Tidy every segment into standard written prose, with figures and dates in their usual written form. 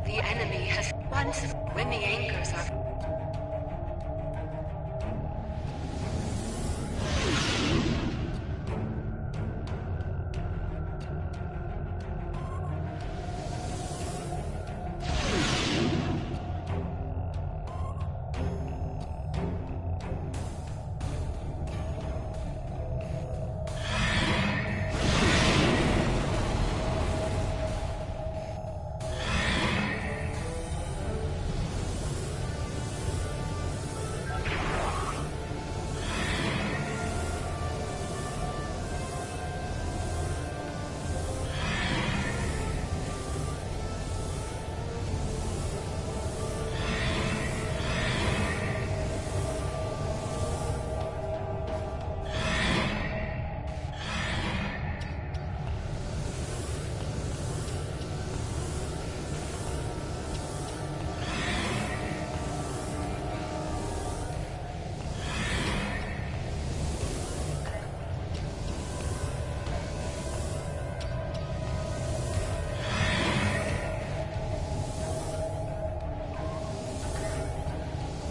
The enemy has once when the anchors are...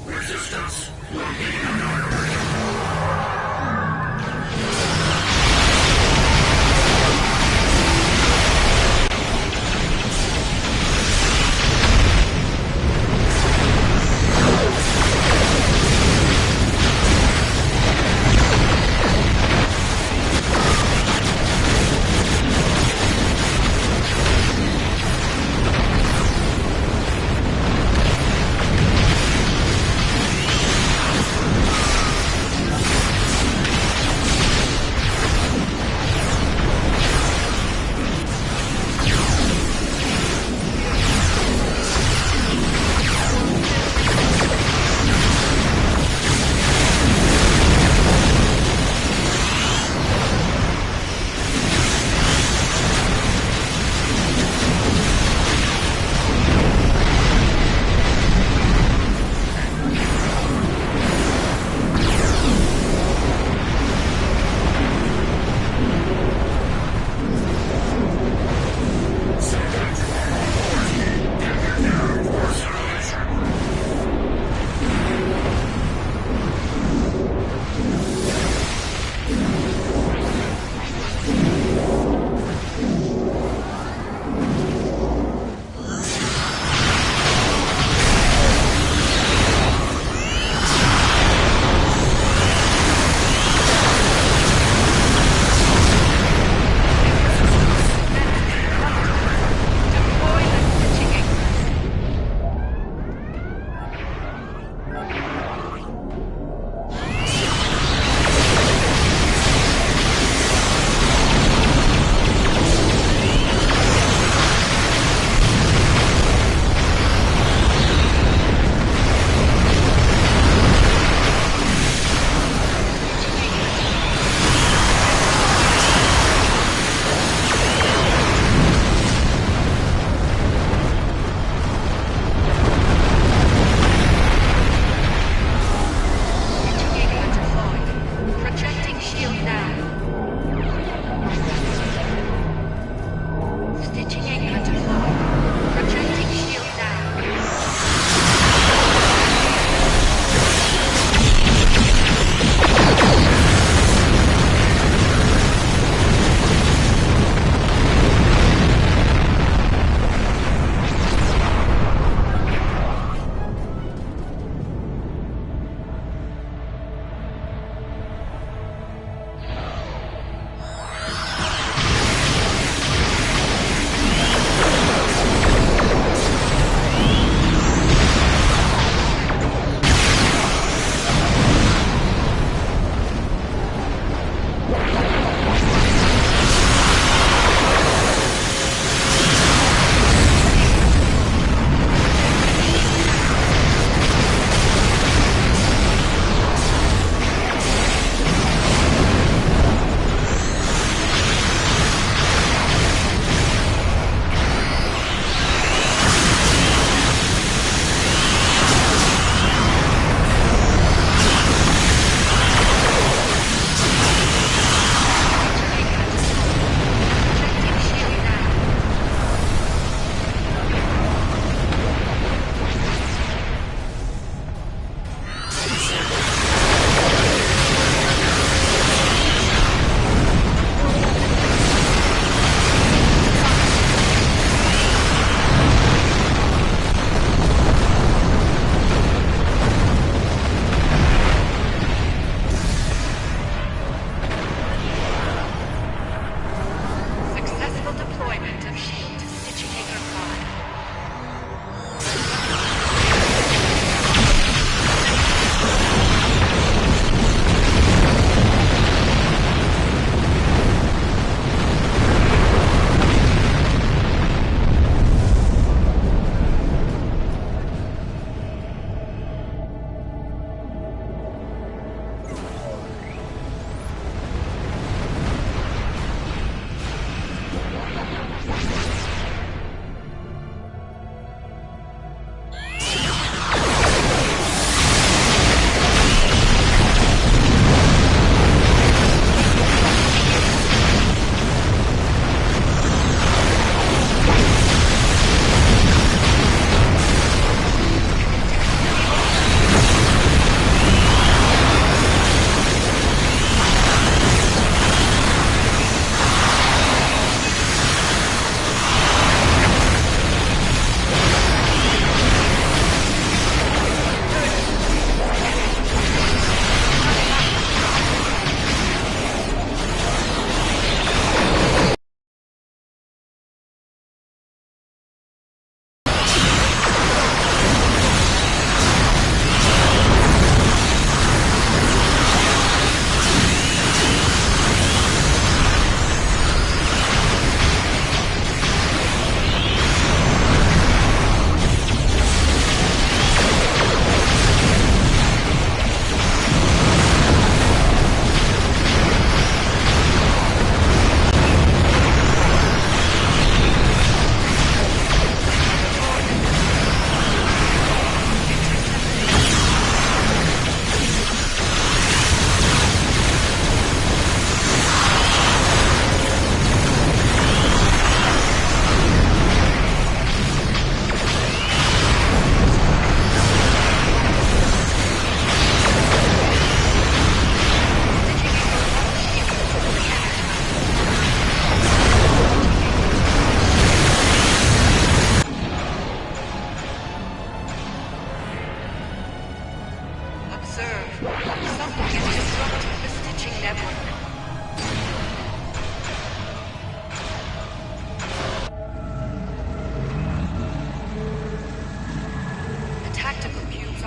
Resistance.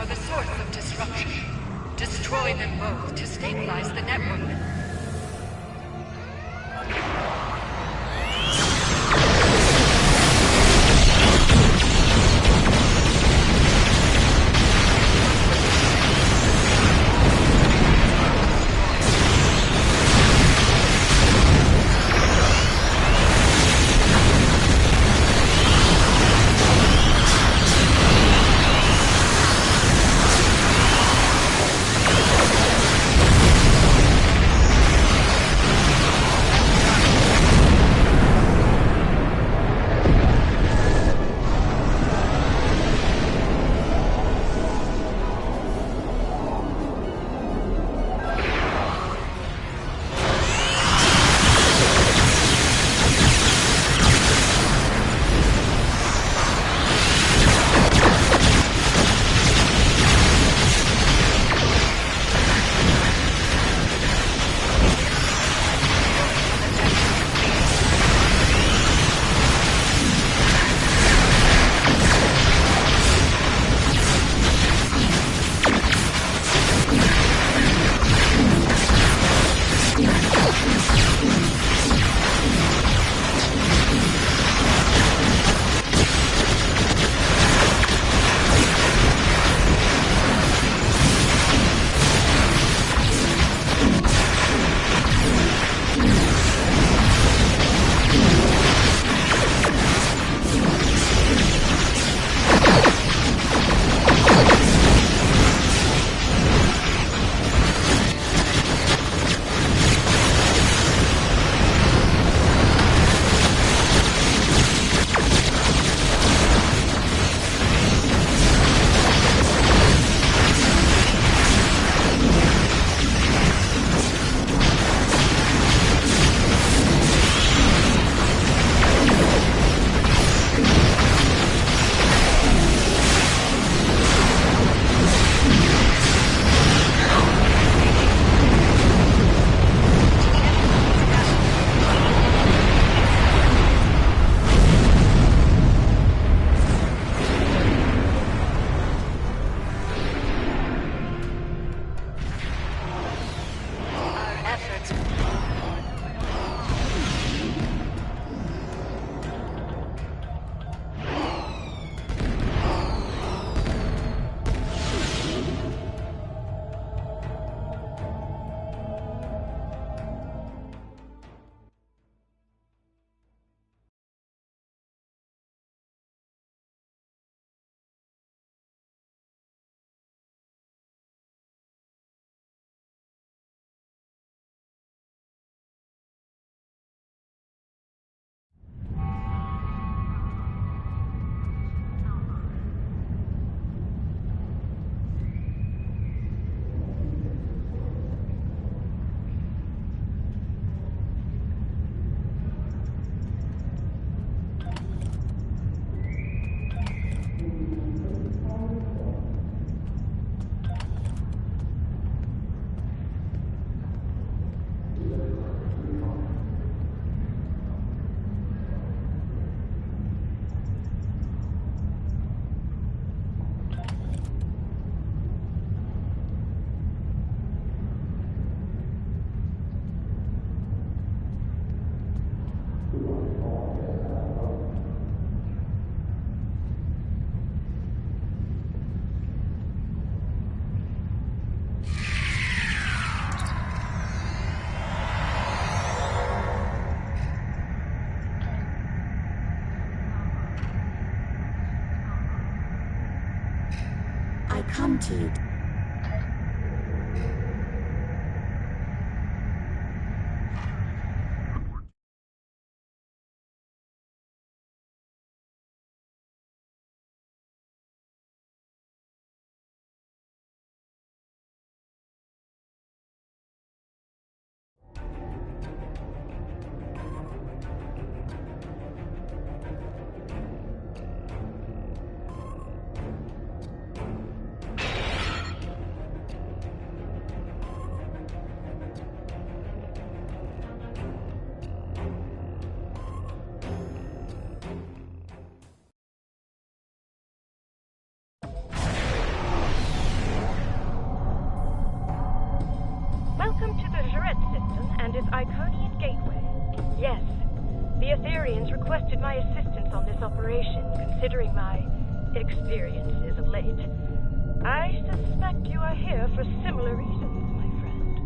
are the source of disruption. Destroy them both to stabilize the network. Come to you. thoughts on this operation, considering my experiences of late. I suspect you are here for similar reasons, my friend.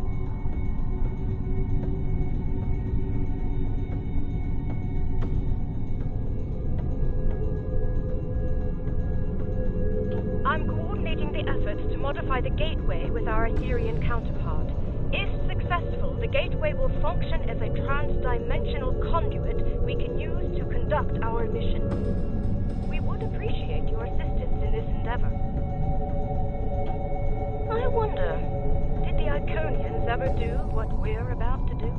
I'm coordinating the efforts to modify the gateway with our Etherean counterpart. If successful, the gateway will function as a trans-dimensional conduit we can use to conduct our mission. We would appreciate your assistance in this endeavor. I wonder, did the Iconians ever do what we're about to do?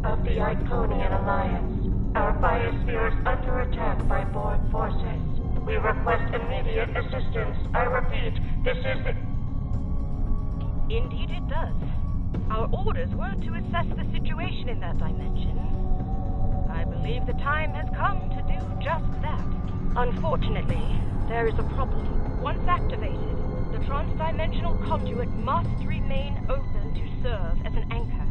Of the Iconian Alliance. Our biosphere is under attack by Borg forces. We request immediate assistance. I repeat, this is the... Indeed it does. Our orders were to assess the situation in that dimension. I believe the time has come to do just that. Unfortunately, there is a problem. Once activated, the trans-dimensional conduit must remain open to serve as an anchor.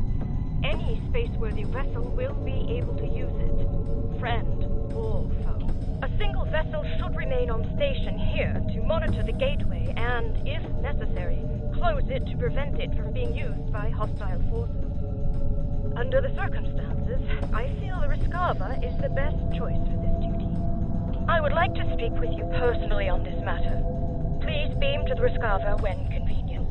Any space-worthy vessel will be able to use it, friend or foe. A single vessel should remain on station here to monitor the gateway and, if necessary, close it to prevent it from being used by hostile forces. Under the circumstances, I feel the Rescava is the best choice for this duty. I would like to speak with you personally on this matter. Please beam to the Rescava when convenient.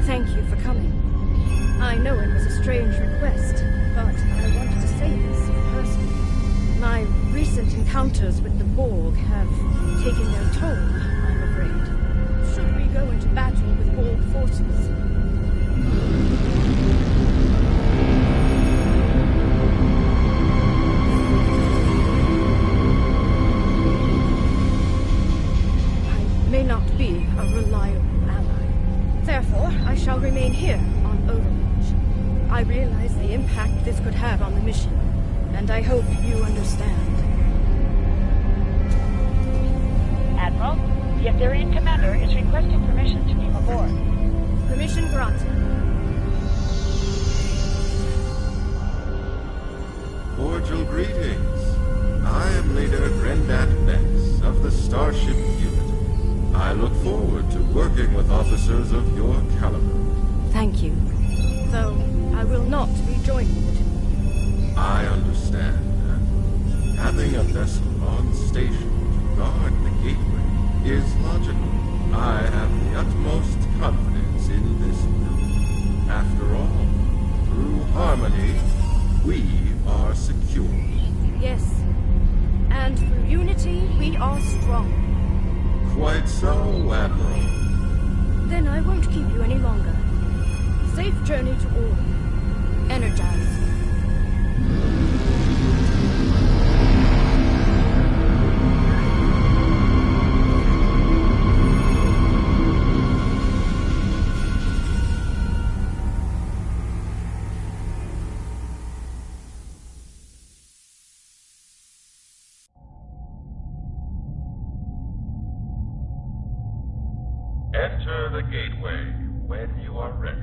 Thank you for coming. I know it was a strange request, but I wanted to say this in person. My recent encounters with the Borg have taken their toll, I'm afraid. Should we go into battle with Borg forces? I may not be a reliable ally. Therefore, I shall remain here on Overwatch. I realize the impact this could have on the mission, and I hope you understand. Admiral, the Etherean commander is requesting permission to beam aboard. Permission granted. Cordial greetings. I am Leader Grendat Vex of the Starship Unity. I look forward to working with officers of your caliber. Thank you. Though I will not be joining the two. I understand. And having a vessel on station to guard the gateway is logical. I have the utmost confidence in this group. After all, through harmony, we are secure. Yes. And through unity, we are strong. Quite so, Admiral. Then I won't keep you any longer. Safe journey to all. Energize. Enter the gateway when you are ready.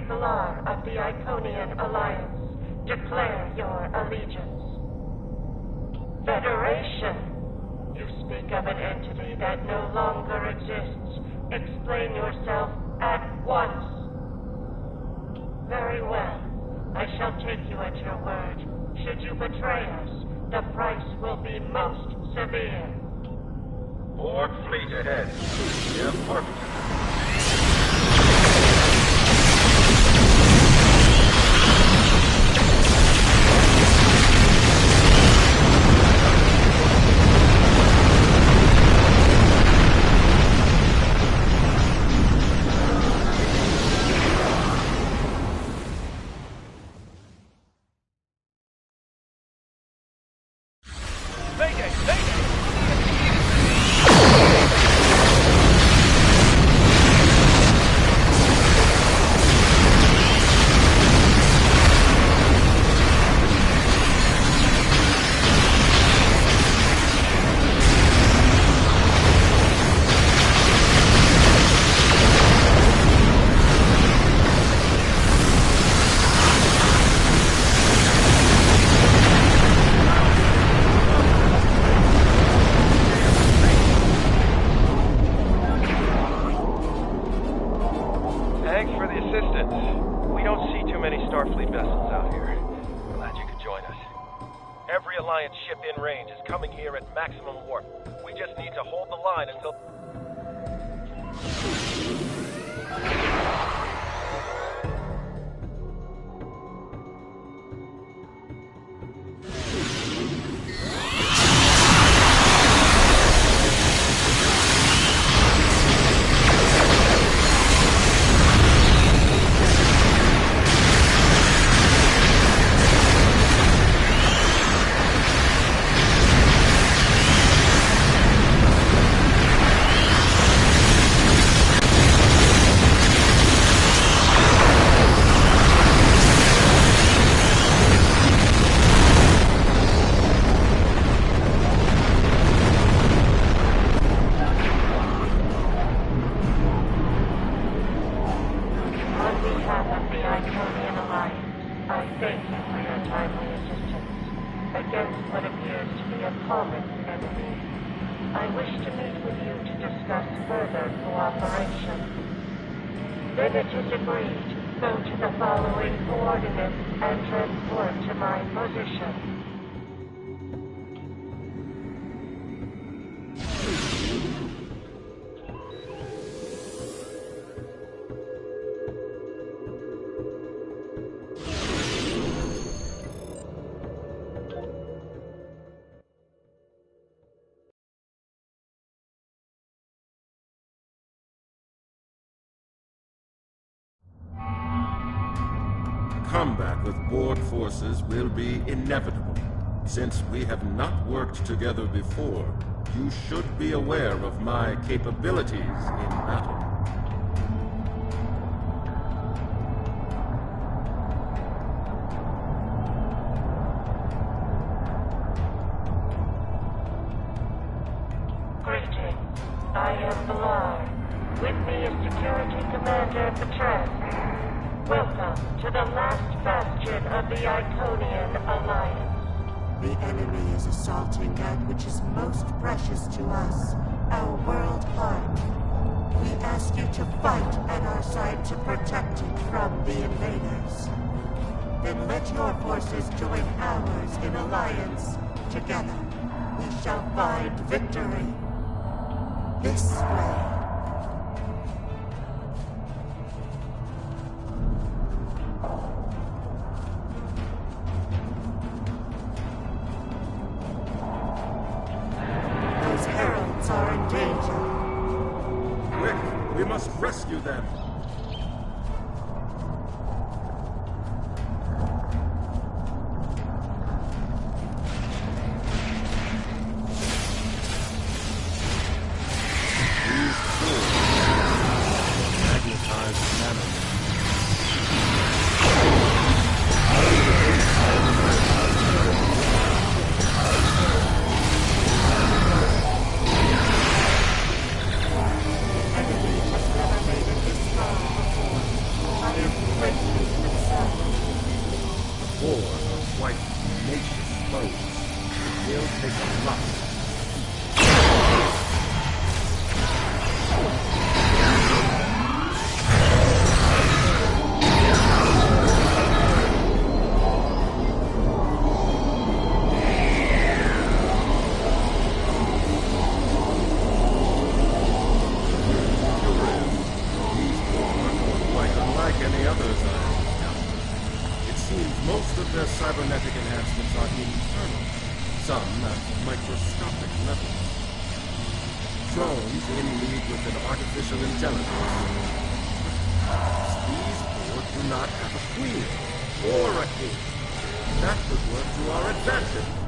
exemplar of the Iconian Alliance, declare your allegiance. Federation. You speak of an entity that no longer exists. Explain yourself at once. Very well. I shall take you at your word. Should you betray us, the price will be most severe. Borg fleet ahead. Yeah, perfect. Combat with Borg forces will be inevitable. Since we have not worked together before, you should be aware of my capabilities in battle. Greetings. I am Valar. With me is Security Commander Petras. Welcome to the last bastion of the Iconian Alliance. The enemy is assaulting that which is most precious to us, our world heart. We ask you to fight at our side to protect it from the invaders. Then let your forces join ours in alliance. Together, we shall find victory. This way. Rescue them! These tools magnetize matter. Enemy has never made it this far. will take a lot. Most of their cybernetic enhancements are internal, some at microscopic levels. Drones in league with an artificial intelligence. Perhaps these boards do not have a queen or a king. That could work to our advantage.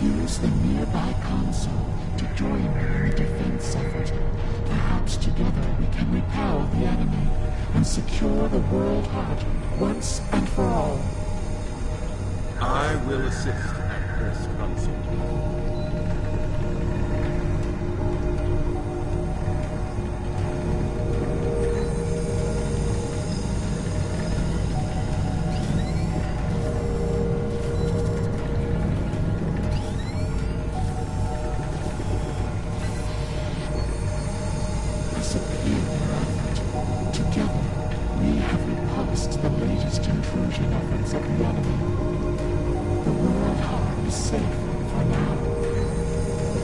Use the nearby console to join me in the defense effort. Perhaps together we can repel the enemy and secure the world heart once and for all. I will assist at this console.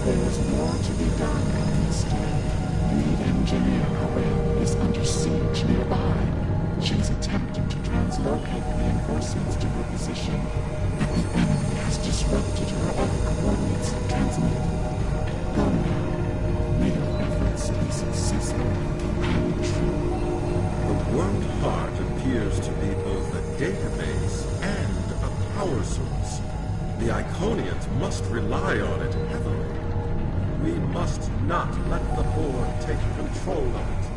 There's more to be done, Instead, lead engineer Corinne is under siege nearby. She's attempting to translocate reinforcements to her position, but the enemy has disrupted her own coordinates transmitted. Go now. May your efforts be successful and true. The World Heart appears to be both a database and a power source. The Iconians must rely on it heavily. We must not let the Borg take control of it.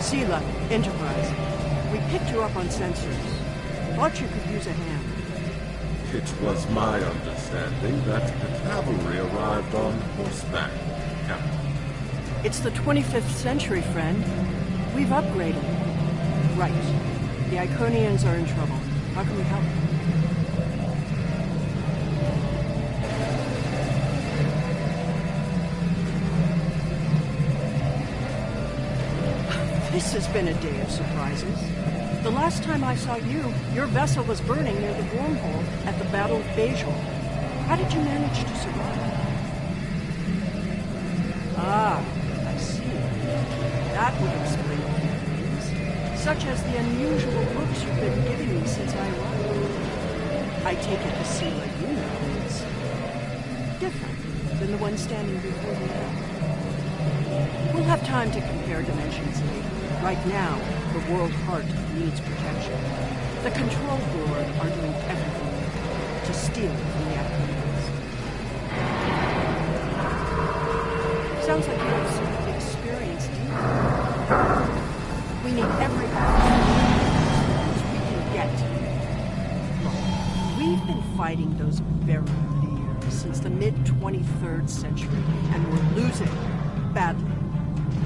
Sela, Enterprise. We picked you up on sensors. Thought you could use a hand. It was my understanding that the cavalry arrived on horseback, Captain. It's the 25th century, friend. We've upgraded. Right. The Iconians are in trouble. How can we help? This has been a day of surprises. The last time I saw you, your vessel was burning near the wormhole at the Battle of Bajor. How did you manage to survive? Ah, I see. That would explain a few things, such as the unusual looks you've been giving me since I arrived. I take it the Sela you know is different than the one standing before me now. We'll have time to compare dimensions later. Right now, the World Heart needs protection. The Control Board are doing everything they can to steal it from the Iconians. Sounds like you have some experience dealing. We need every opportunity we can get. Look, we've been fighting those barriers since the mid-23rd century, and we're losing badly.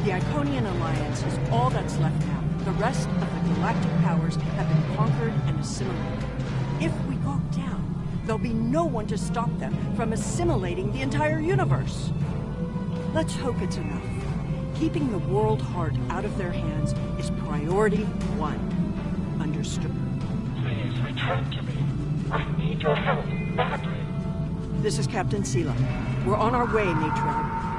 The Iconian Alliance is all that's left now. The rest of the galactic powers have been conquered and assimilated. If we go down, there'll be no one to stop them from assimilating the entire universe. Let's hope it's enough. Keeping the World Heart out of their hands is priority one. Understood? Please return to me. I need your help badly. This is Captain Sela. We're on our way, Matron.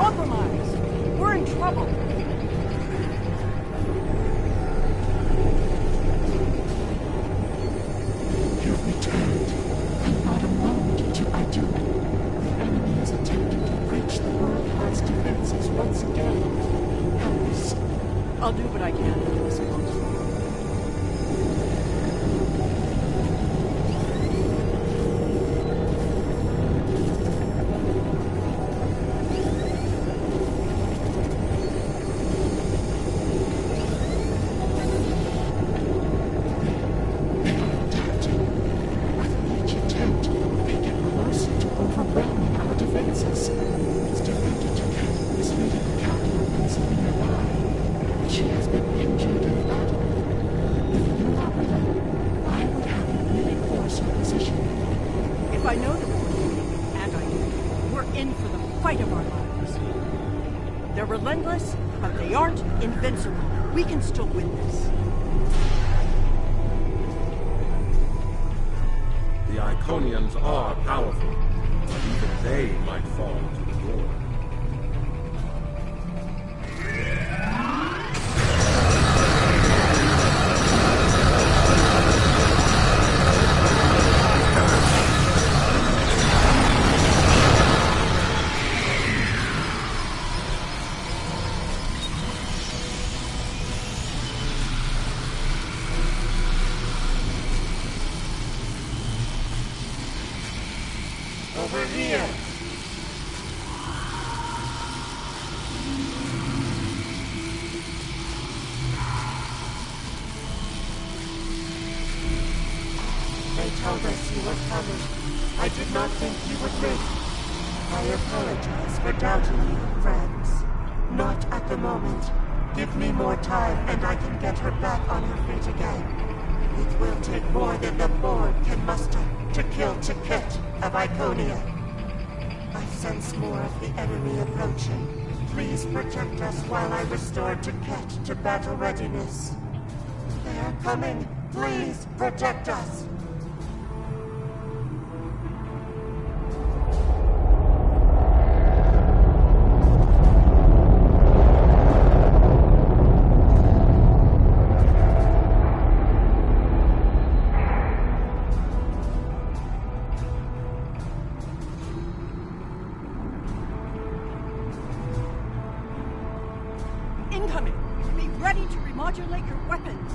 compromise. We're in trouble. You've returned. And not a moment till I do. The enemy is attempting to breach the World Heart's defenses once again. Help us. I'll do what I can in response. If I know the Lord, and I do, we're in for the fight of our lives. They're relentless, but they aren't invincible. We can still win this. The Iconians are powerful, but even they might fall to the Lord. Over here! They told us you were coming. I did not think you would live. I apologize for doubting you, friends. Not at the moment. Give me more time and I can get her back on her feet again. It will take more than the board can muster to kill Tikket of Iconia. I sense more of the enemy approaching. Please protect us while I restore Tikket to battle readiness. They are coming. Please protect us. Incoming! Be ready to remodulate your weapons!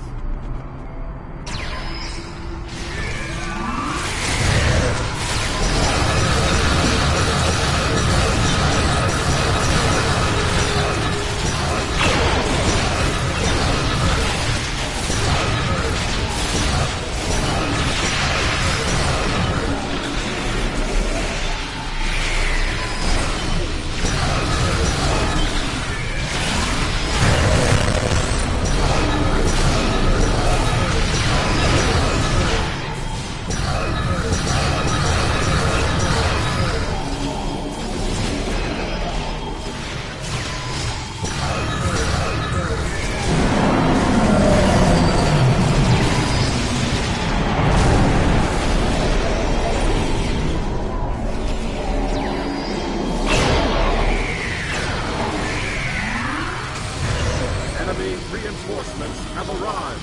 Enemy reinforcements have arrived.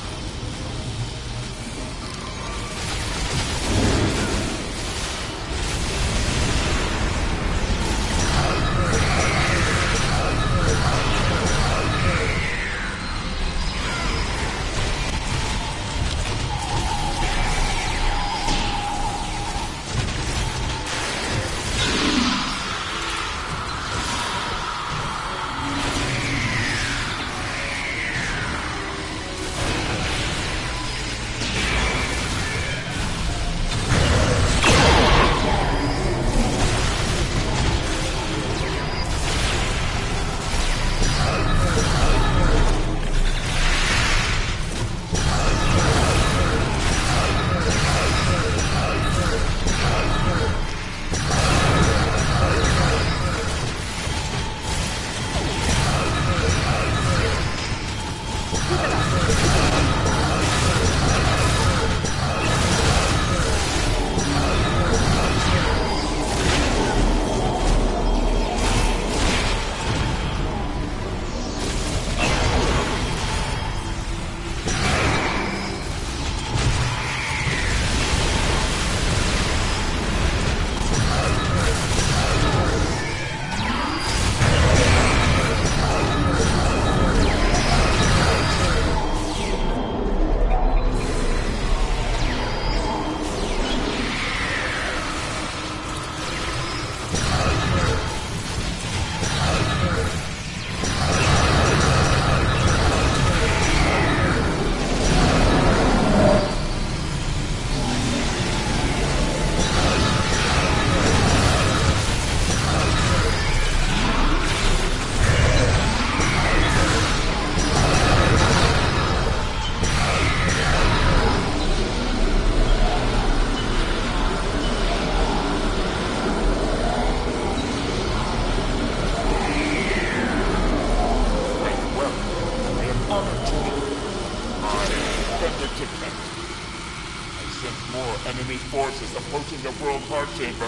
enemy forces approaching the World Heart Chamber.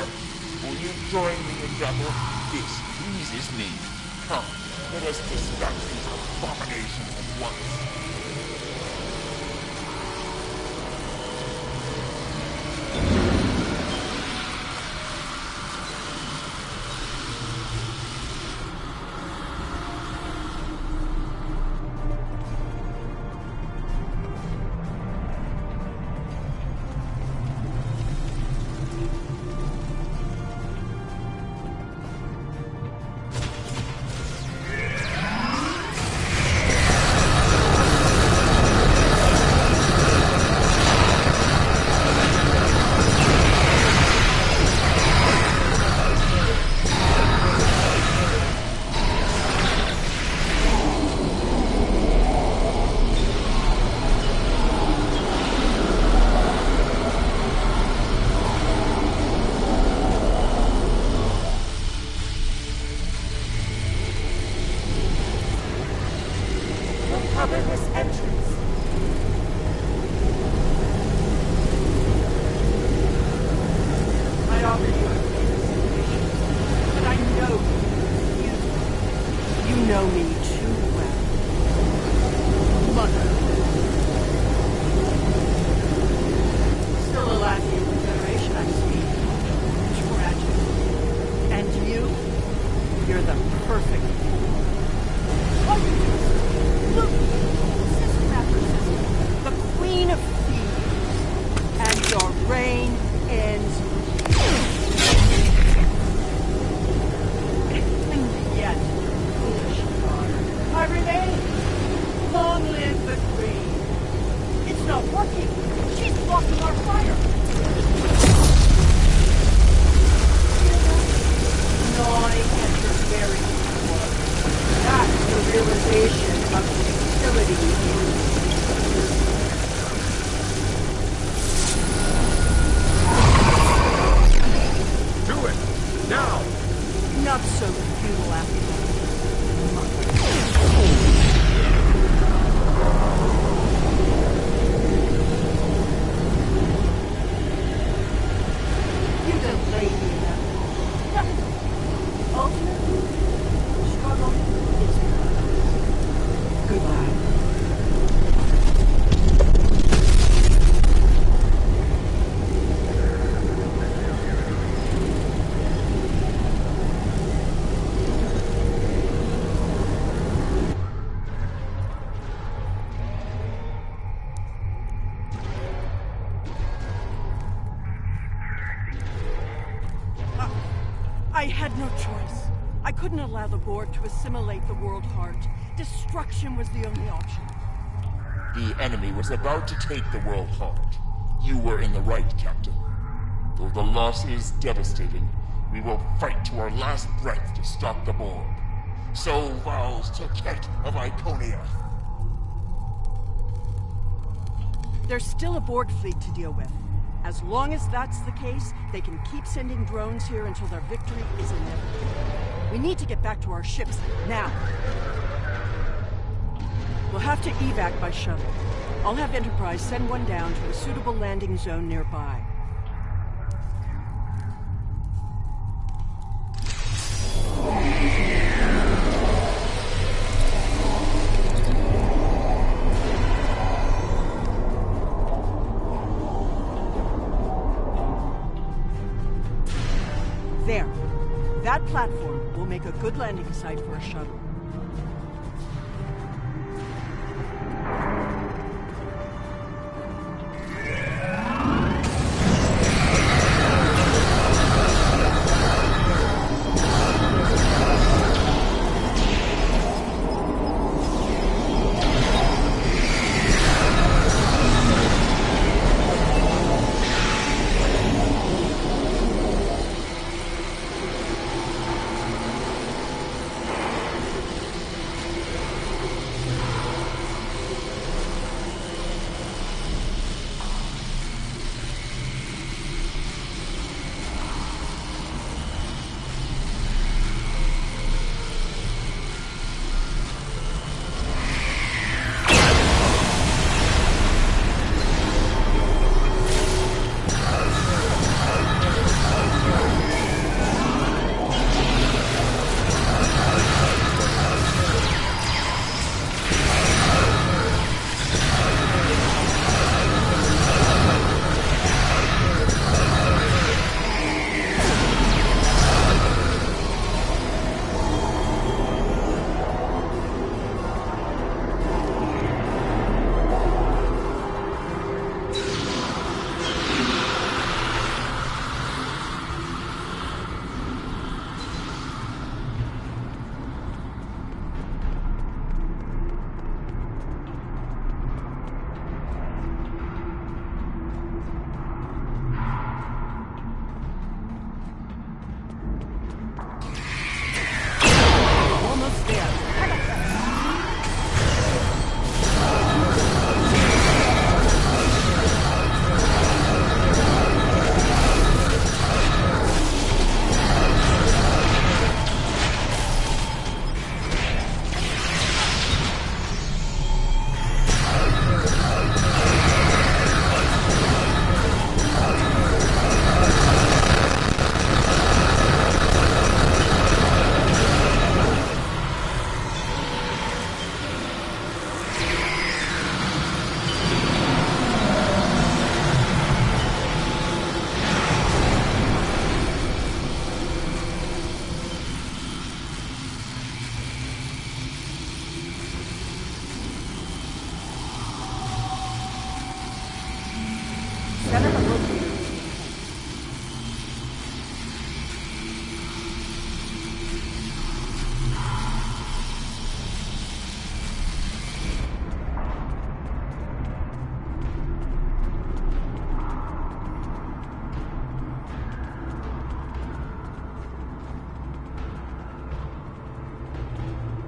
Will you join me in battle? This pleases me. Come, let us dispatch these abominations at once. Cover this entrance. I offer you a consideration, but I know you know me too well. Mother. Still a Latvian Confederation, I see. Tragic. And you're the perfect fool. Look, system after system, the queen of thieves, and your reign ends. And yet, foolish daughter, I remain. Long live the queen. It's not working. She's blocking our fire. Gnawing at your very core. That's the realization of the utility. Do it! Now! Not so futile after all. You delayed me enough. Ultimately, struggle is goodbye. I had no choice. I couldn't allow the board to assimilate the World Heart. Destruction was the only option. The enemy was about to take the World Heart. You were in the right, Captain. Though the loss is devastating, we will fight to our last breath to stop the Borg. So vows Toket of Iconia. There's still a Borg fleet to deal with. As long as that's the case, they can keep sending drones here until their victory is inevitable. We need to get back to our ships, now. We'll have to evac by shuttle. I'll have Enterprise send one down to a suitable landing zone nearby. There. That platform will make a good landing site for a shuttle.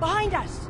Behind us!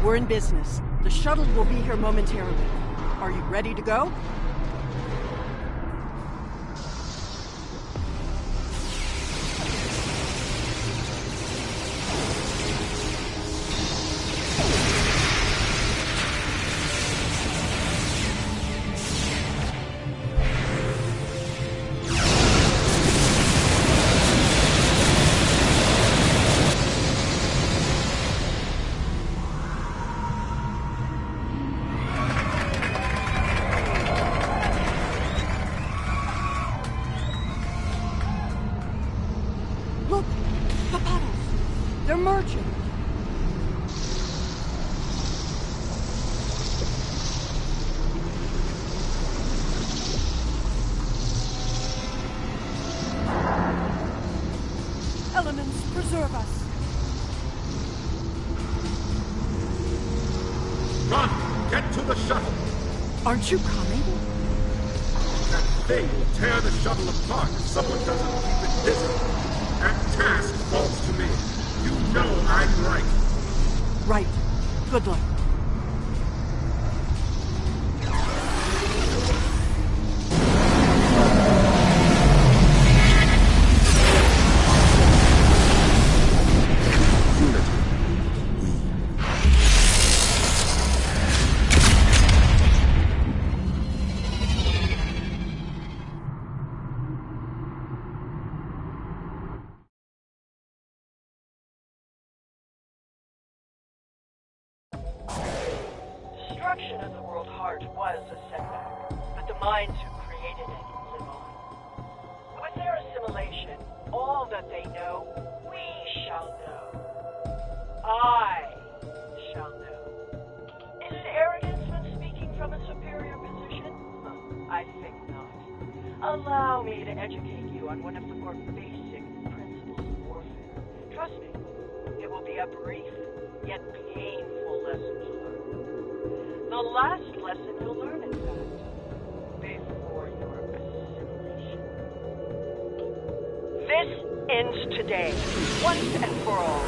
We're in business. The shuttle will be here momentarily. Are you ready to go? Look! The puddles! They're merging! Elements, preserve us! Run! Get to the shuttle! Aren't you coming? That thing will tear the shuttle apart if someone doesn't keep it busy. That task falls to me. You know I'm right. Right. Good luck. Destruction of the World Heart was a setback, but the minds who created it live on. With their assimilation, all that they know, we shall know. I shall know. Is it arrogance when speaking from a superior position? I think not. Allow me to educate you on one of the more basic principles of warfare. Trust me, it will be a brief, yet painful lesson to learn. The last lesson you'll learn, in fact, before your assimilation. This ends today, once and for all.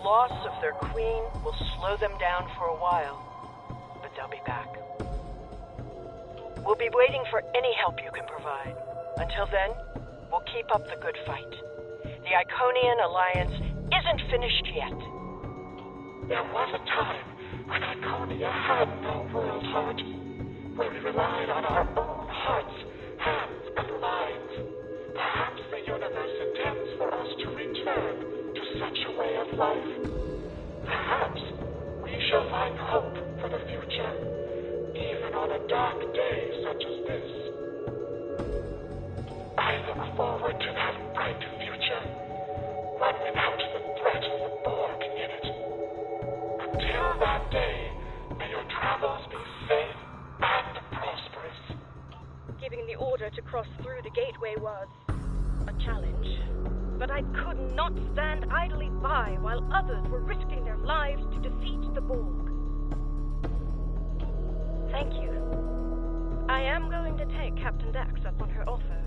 loss of their queen will slow them down for a while, but they'll be back. We'll be waiting for any help you can provide. Until then, we'll keep up the good fight. The Iconian Alliance isn't finished yet. There was a time when Iconia had no world heart, where we relied on our own hearts, hands, and minds. Perhaps the universe intends for us to return to such a way of life. Perhaps we shall find hope for the future, even on a dark day such as this. I look forward to that bright future, one without the threat of the Borg in it. Until that day, may your travels be safe and prosperous. Giving the order to cross through the gateway was a challenge. But I could not stand idly by while others were risking their lives to defeat the Borg. Thank you. I am going to take Captain Dax up on her offer.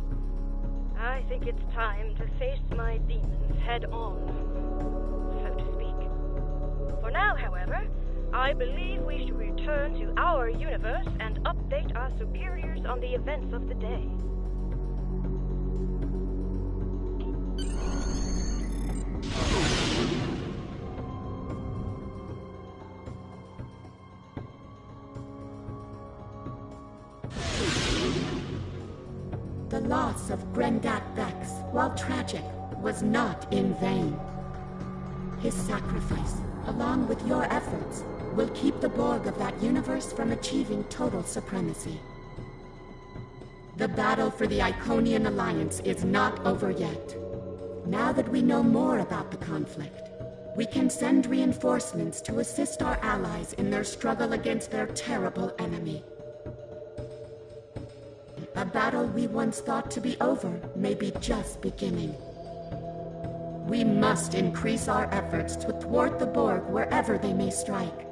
I think it's time to face my demons head on, so to speak. For now, however, I believe we should return to our universe and update our superiors on the events of the day. The loss of Grendat Vex, while tragic, was not in vain. His sacrifice, along with your efforts, will keep the Borg of that universe from achieving total supremacy. The battle for the Iconian Alliance is not over yet. Now that we know more about the conflict, we can send reinforcements to assist our allies in their struggle against their terrible enemy. A battle we once thought to be over may be just beginning. We must increase our efforts to thwart the Borg wherever they may strike.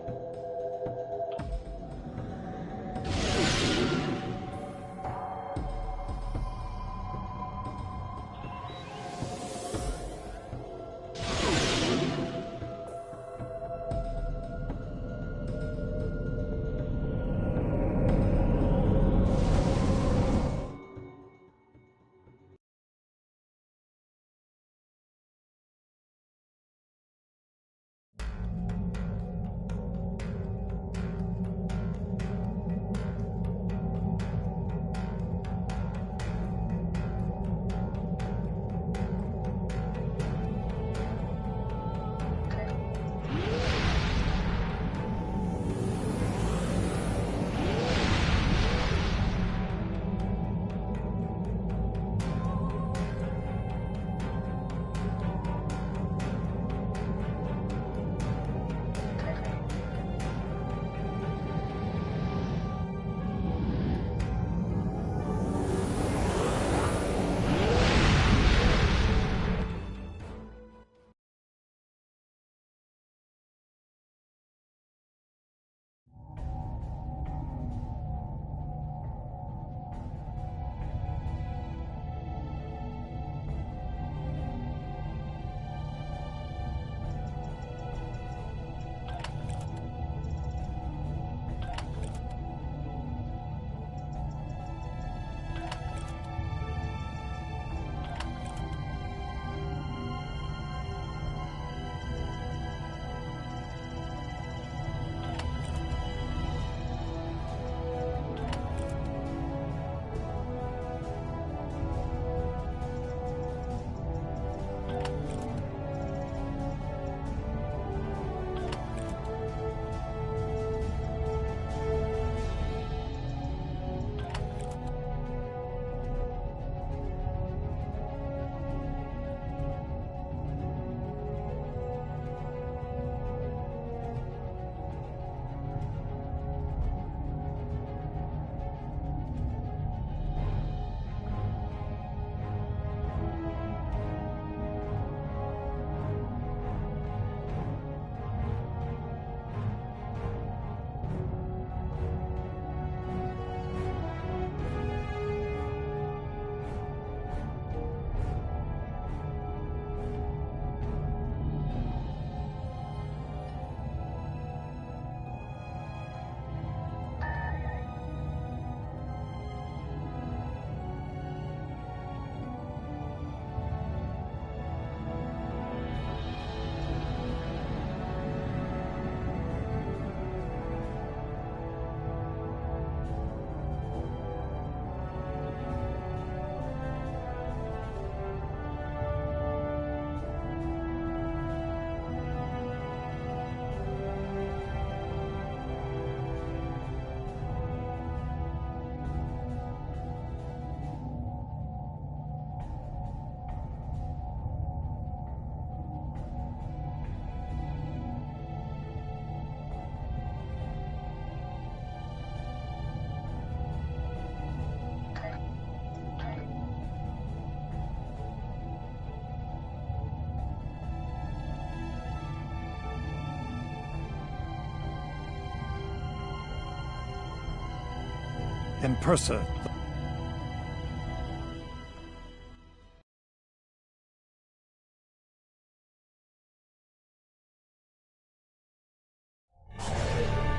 in person.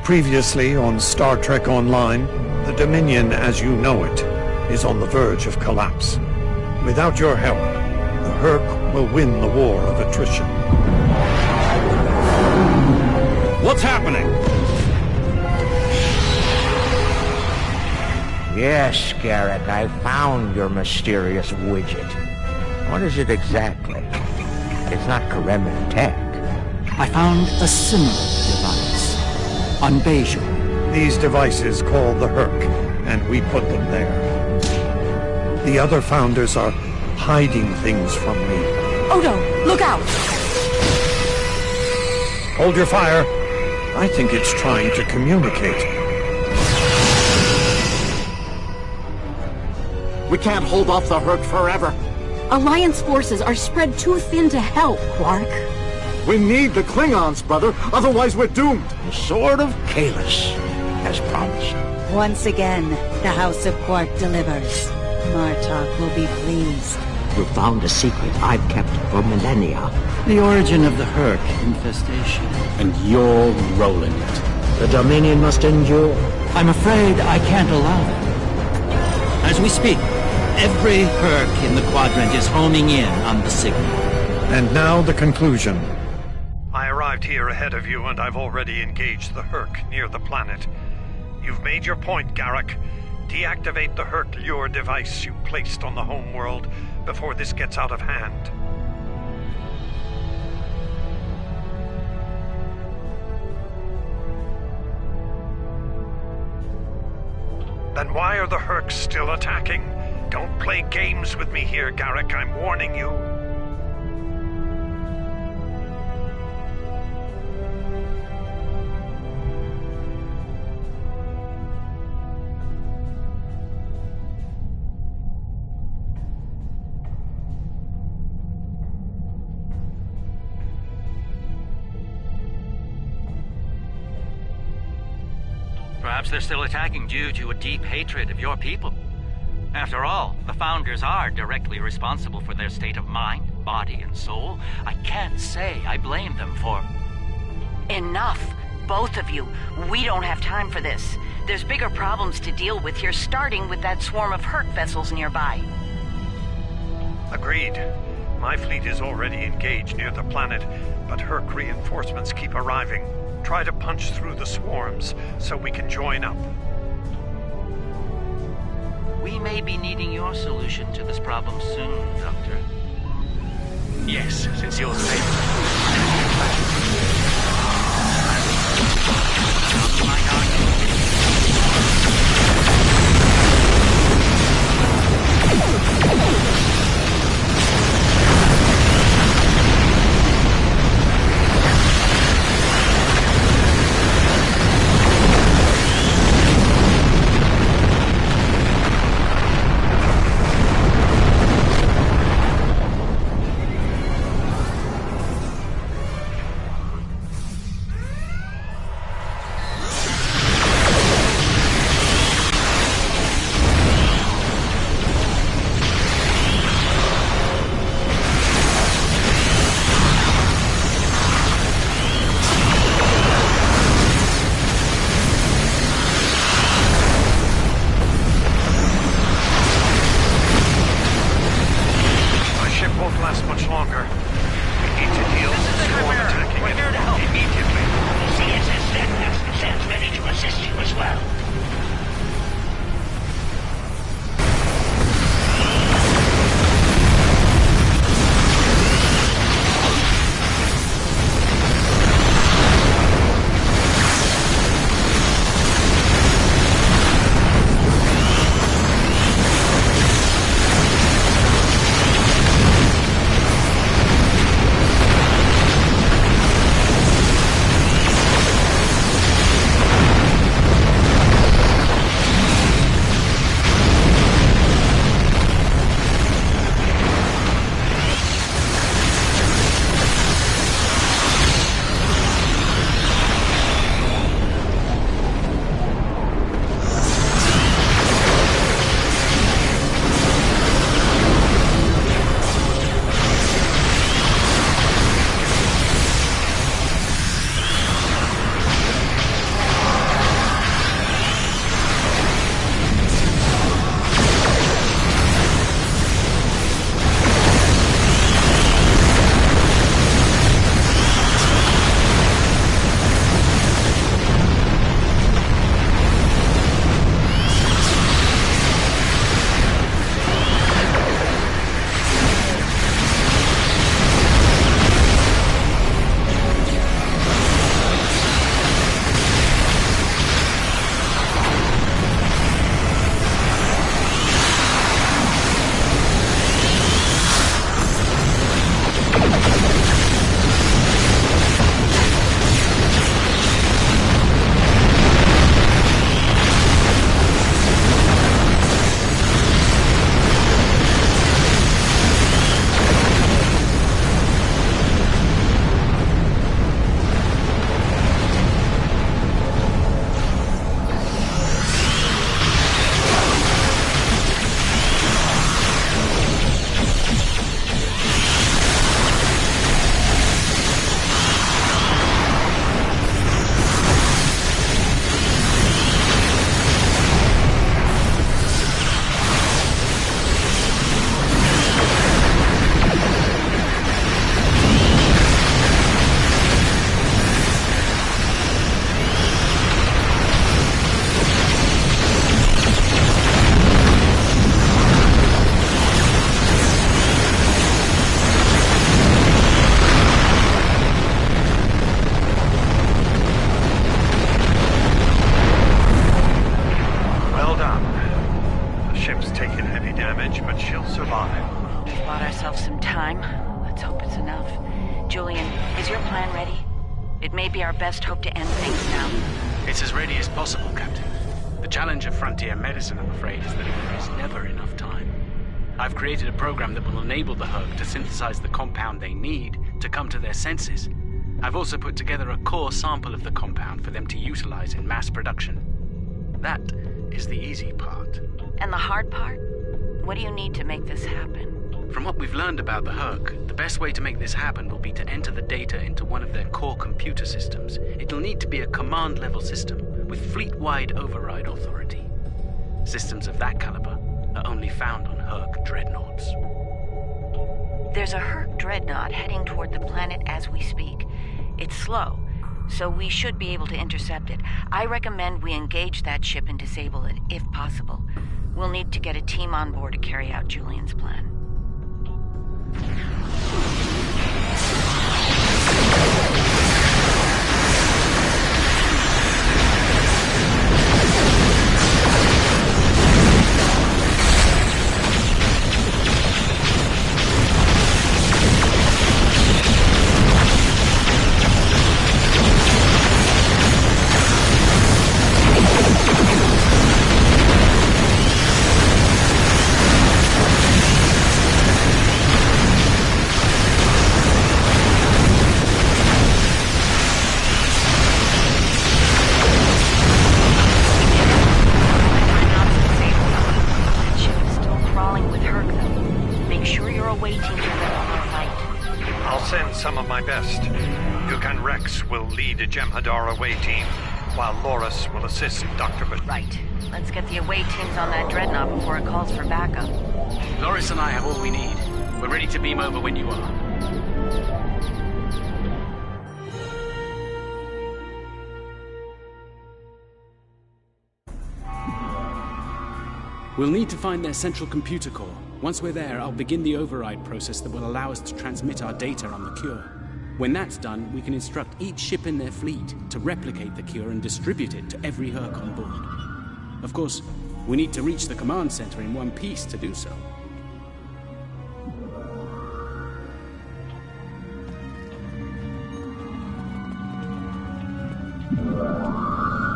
Previously on Star Trek Online, the Dominion as you know it is on the verge of collapse. Without your help, the Herc will win the war of attrition. What's happening? Yes, Garrick, I found your mysterious widget. What is it exactly? It's not Kremen tech. I found a similar device on Bajor. These devices call the Herc, and we put them there. The other founders are hiding things from me. Odo, look out! Hold your fire. I think it's trying to communicate. We can't hold off the Herc forever. Alliance forces are spread too thin to help, Quark. We need the Klingons, brother, otherwise we're doomed. The Sword of Kahless, as promised. Once again, the House of Quark delivers. Martok will be pleased. You found a secret I've kept for millennia. The origin of the Herc infestation. And you're rolling it. The Dominion must endure. I'm afraid I can't allow that. As we speak, every Herc in the quadrant is homing in on the signal. And now the conclusion. I arrived here ahead of you, and I've already engaged the Herc near the planet. You've made your point, Garrick. Deactivate the Herc lure device you placed on the home world before this gets out of hand. Then why are the Hercs still attacking? Don't play games with me here, Garrick. I'm warning you. Perhaps they're still attacking due to a deep hatred of your people. After all, the Founders are directly responsible for their state of mind, body, and soul. I can't say I blame them for... Enough! Both of you. We don't have time for this. There's bigger problems to deal with here, starting with that swarm of Herc vessels nearby. Agreed. My fleet is already engaged near the planet, but Herc reinforcements keep arriving. Try to punch through the swarms so we can join up. We may be needing your solution to this problem soon, Doctor. Yes, since you're safe. ship's taken heavy damage, but she'll survive. We've bought ourselves some time. Let's hope it's enough. Julian, is your plan ready? It may be our best hope to end things now. It's as ready as possible, Captain. The challenge of frontier medicine, I'm afraid, is that there is never enough time. I've created a program that will enable the Herc to synthesize the compound they need to come to their senses. I've also put together a core sample of the compound for them to utilize in mass production. That is the easy part. And the hard part? What do you need to make this happen? From what we've learned about the Herc, the best way to make this happen will be to enter the data into one of their core computer systems. It'll need to be a command-level system with fleet-wide override authority. Systems of that caliber are only found on Herc dreadnoughts. There's a Herc dreadnought heading toward the planet as we speak. It's slow, so we should be able to intercept it. I recommend we engage that ship and disable it, if possible. We'll need to get a team on board to carry out Julian's plan. Jem'Hadar away team, while Loris will assist Dr. Right. Let's get the away teams on that dreadnought before it calls for backup. Loris and I have all we need. We're ready to beam over when you are. We'll need to find their central computer core. Once we're there, I'll begin the override process that will allow us to transmit our data on the cure. When that's done, we can instruct each ship in their fleet to replicate the cure and distribute it to every Herc on board. Of course, we need to reach the command center in one piece to do so.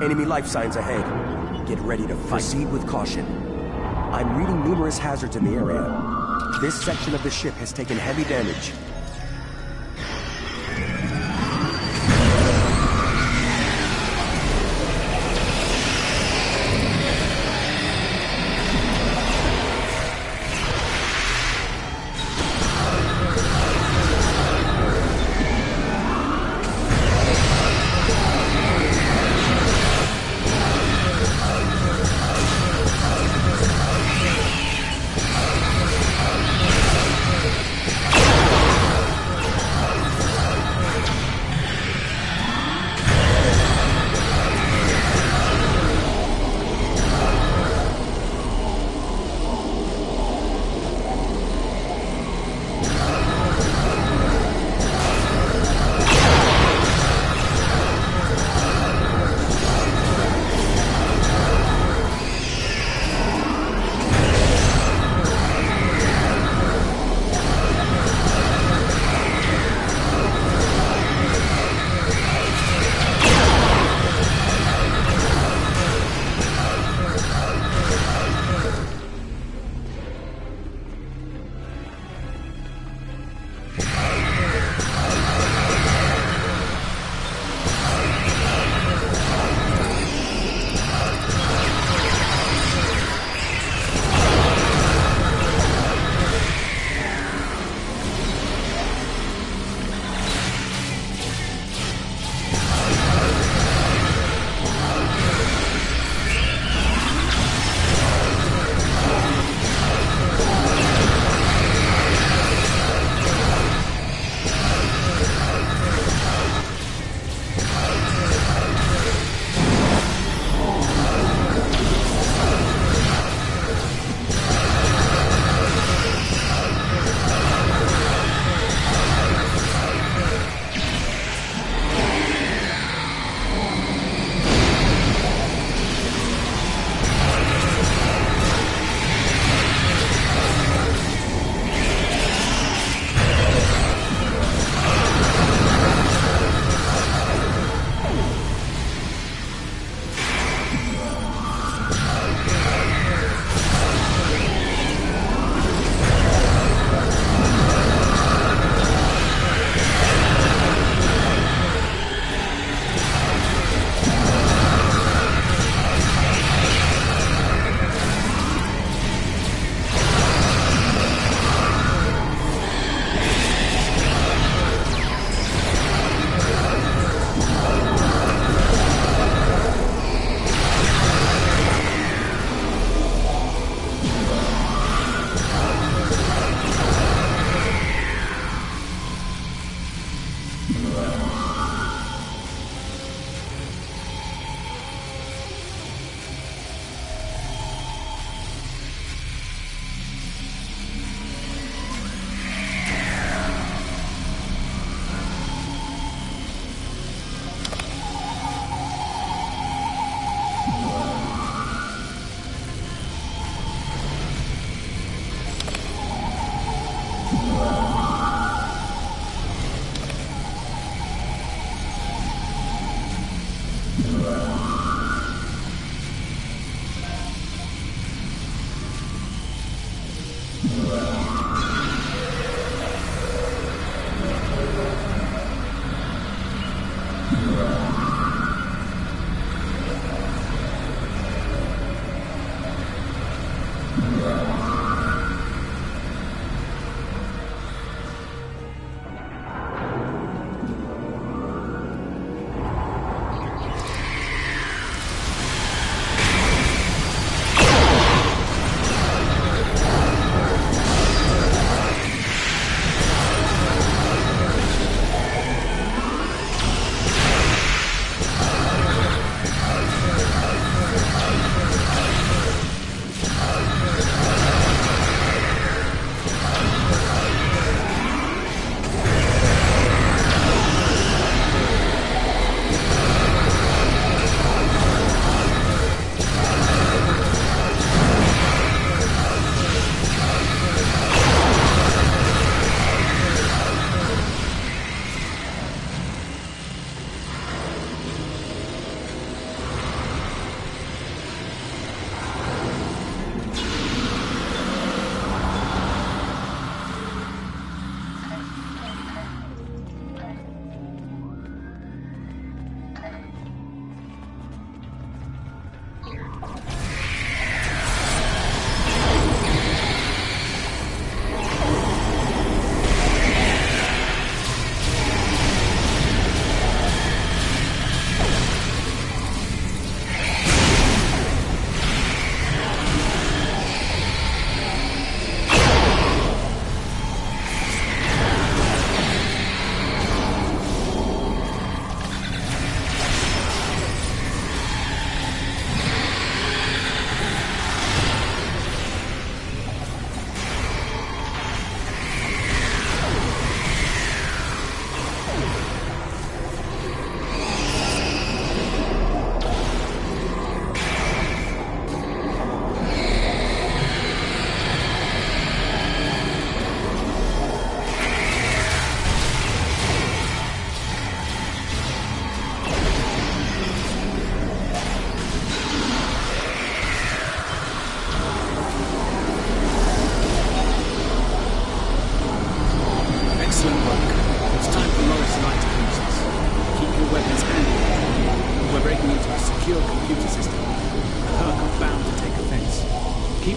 Enemy life signs ahead. Get ready to fight. Proceed with caution. I'm reading numerous hazards in the area. This section of the ship has taken heavy damage.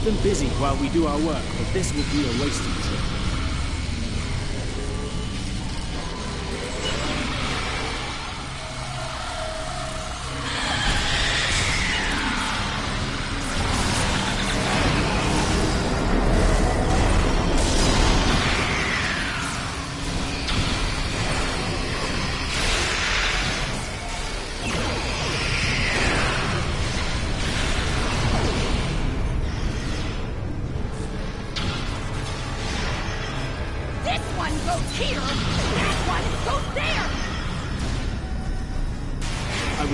them busy while we do our work, but this will be a wasted trip.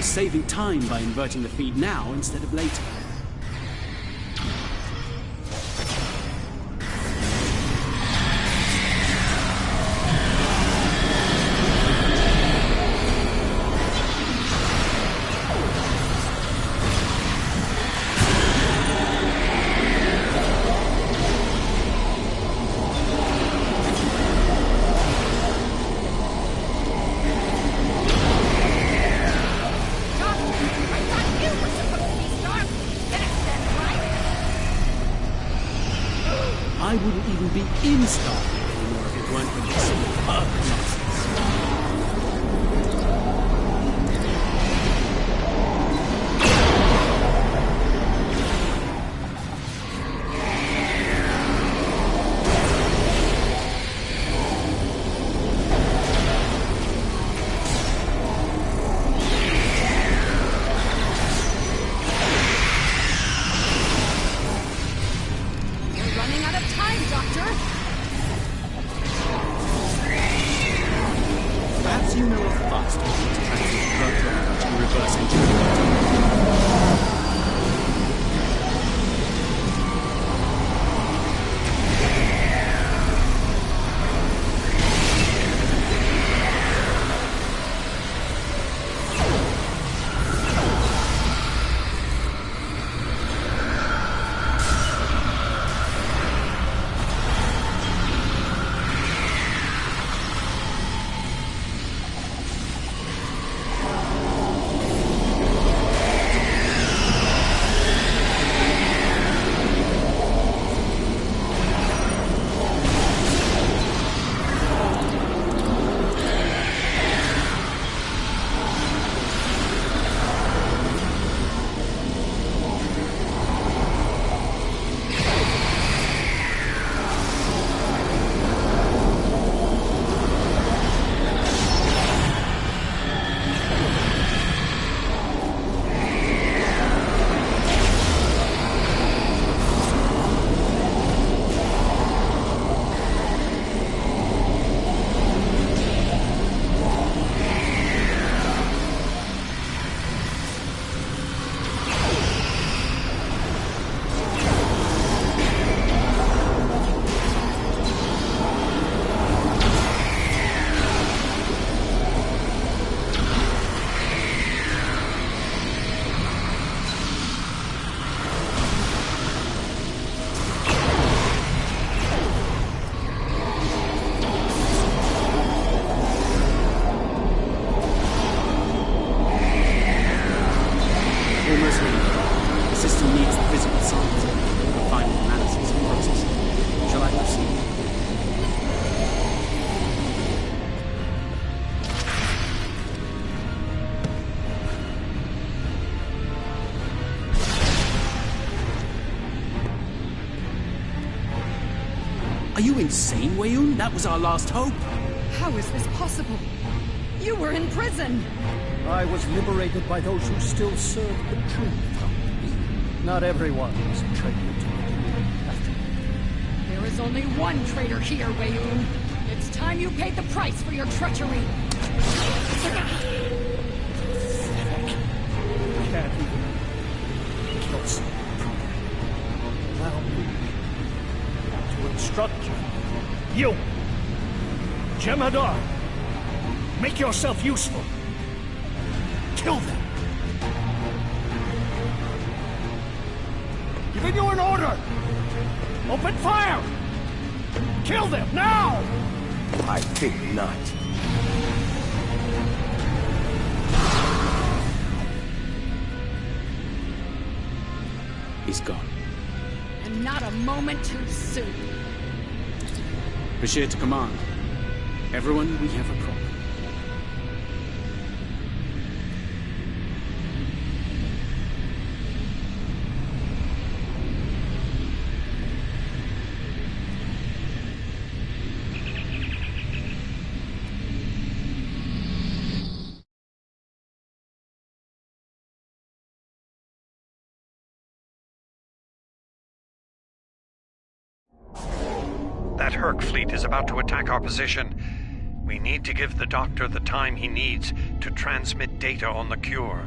Saving time by inverting the feed now instead of later. I wouldn't even be in Stargate anymore if it weren't for this nonsense. Are you insane, Weyoun? That was our last hope. How is this possible? You were in prison! I was liberated by those who still serve the truth. Not everyone is a traitor to me. There is only one traitor here, Weyoun. It's time you paid the price for your treachery. Can't even kill someone. Allow me to instruct you. You! Jem'Hadar! Make yourself useful. Kill them. Giving you an order. Open fire. Kill them now. I think not. He's gone. And not a moment too soon. Bashir to command. Everyone, we have a problem. That Herc fleet is about to attack our position. We need to give the Doctor the time he needs to transmit data on the cure.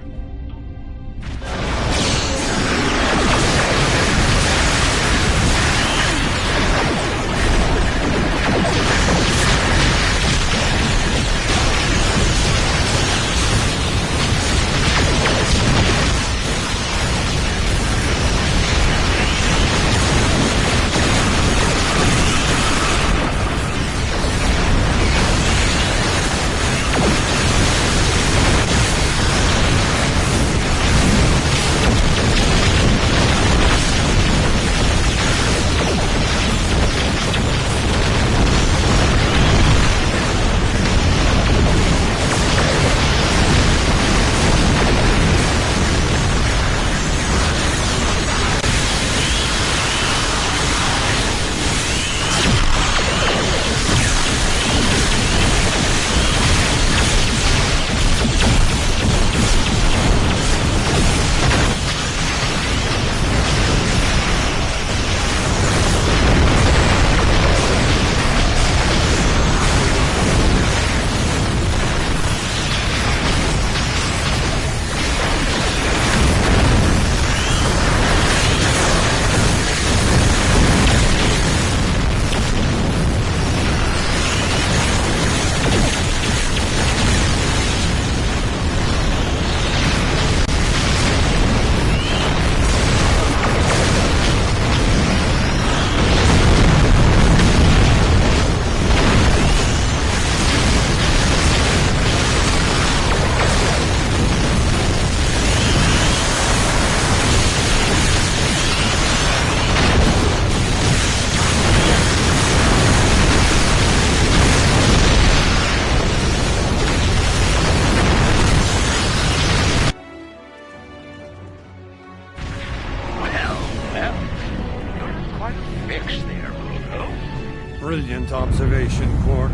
Brilliant observation, Quark.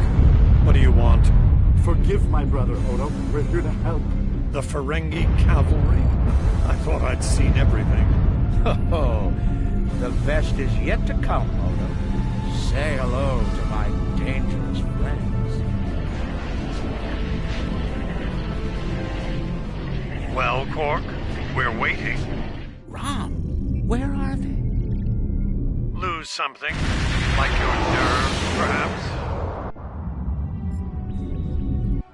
What do you want? Forgive my brother, Odo. We're here to help. The Ferengi cavalry? I thought I'd seen everything. Oh, the best is yet to come, Odo. Say hello to my dangerous friends. Well, Quark, we're waiting. Rom, where are they? Lose something? Like your nerve, perhaps?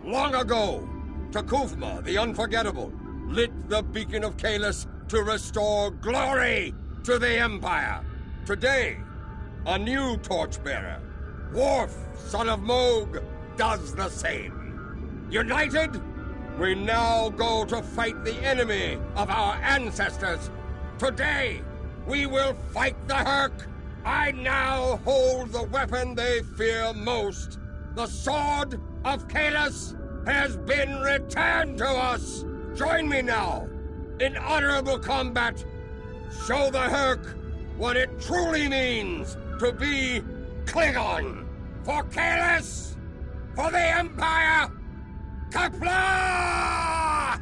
Long ago, Takufma, the Unforgettable, lit the beacon of Kahless to restore glory to the Empire. Today, a new torchbearer, Worf, son of Moog, does the same. United, we now go to fight the enemy of our ancestors. Today, we will fight the Herc. I now hold the weapon they fear most. The Sword of Kahless has been returned to us. Join me now in honorable combat. Show the Herc what it truly means to be Klingon! For Kahless! For the Empire! Kapla!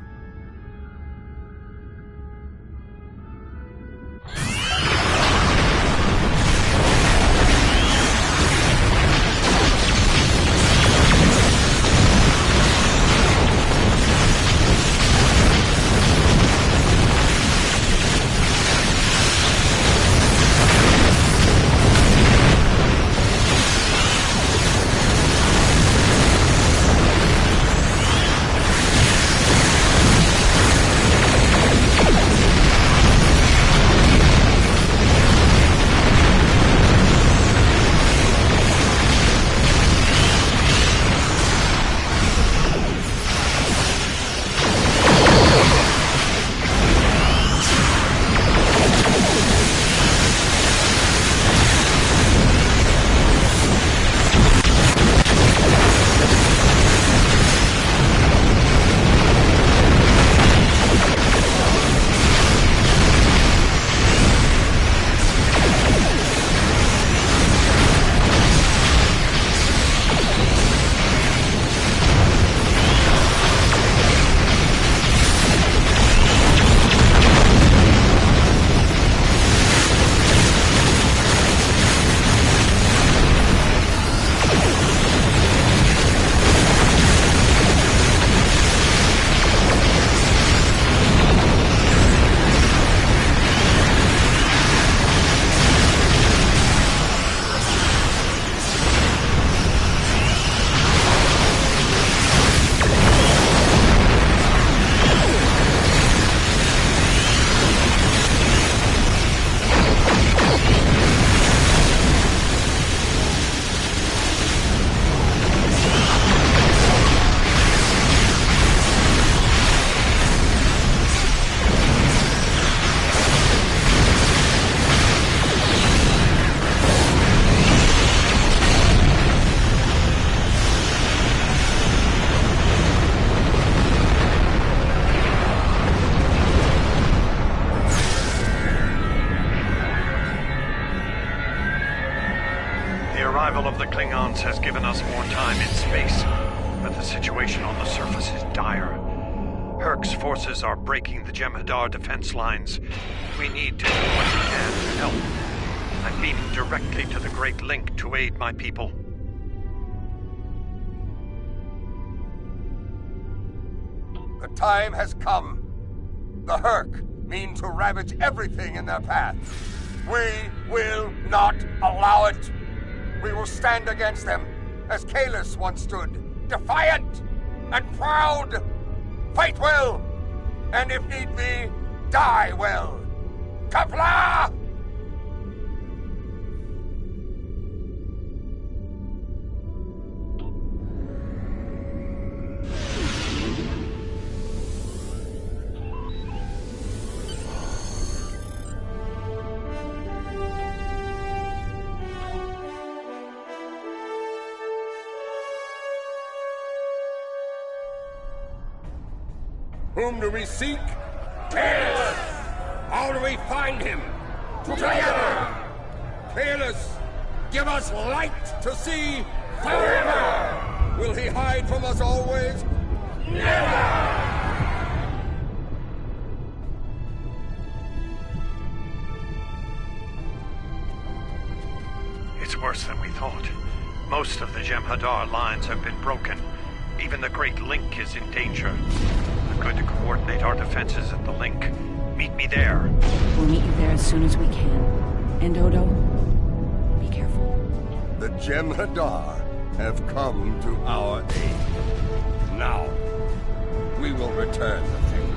Of the Klingons has given us more time in space, but the situation on the surface is dire. Herc's forces are breaking the Jem'Hadar defense lines. We need to do what we can to help. I'm beaming directly to the Great Link to aid my people. The time has come. The Herc mean to ravage everything in their path. We will not allow it. We will stand against them, as Kahless once stood, defiant and proud. Fight well, and if need be, die well. Kapla! Whom do we seek? Kahless! How do we find him? Together! Kahless, give us light to see forever! Will he hide from us always? Never! It's worse than we thought. Most of the Jem'Hadar lines have been broken. Even the Great Link is in danger. I'm going to coordinate our defenses at the link. Meet me there. We'll meet you there as soon as we can. And Odo, be careful. The Jem'Hadar have come to our aid. Now, we will return the favor.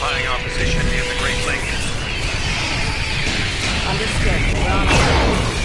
solidifying our position near the Great Lake. Understood. We're on our way.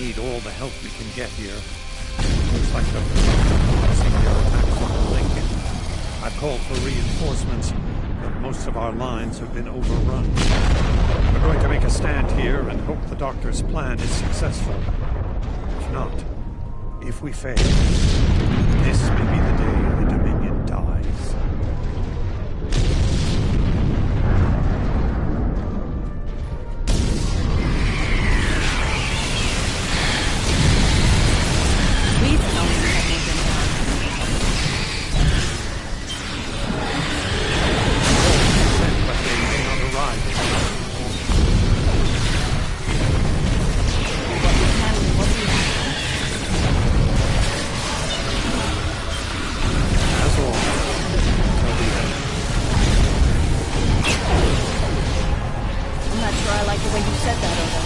need all the help we can get here. Looks like the severe attacks on the link. I've called for reinforcements, but most of our lines have been overrun. We're going to make a stand here and hope the doctor's plan is successful. If not, If we fail, this may be the day the Dominion dies. Please tell me you have made them down. But they may not arrive. As all, until the end. I'm not sure I like the way you said that, Odo.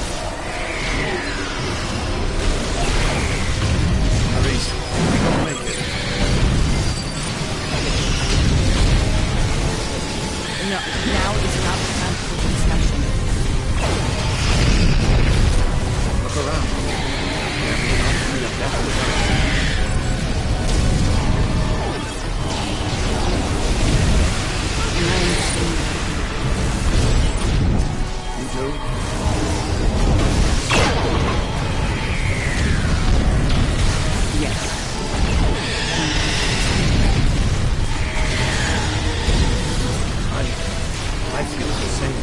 Maurice, we don't make it. No, now is not the time for discussion. Look around. There may not be a better result. You do? Yes. I feel the same.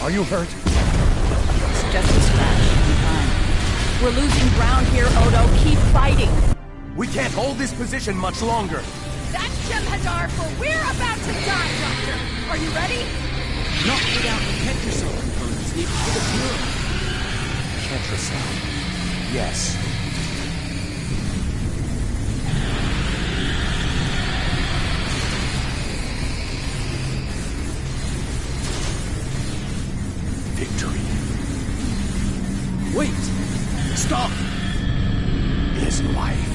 Are you hurt? It's just a scratch. I'm fine. We're losing ground here, Odo. Keep fighting. We can't hold this position much longer. That's Jem'Hadar, for we're about to die, Doctor. Are you ready? Not without the Petrocell components needed for the cure. Petrocell. Yes. Victory. Wait! Stop! Is life.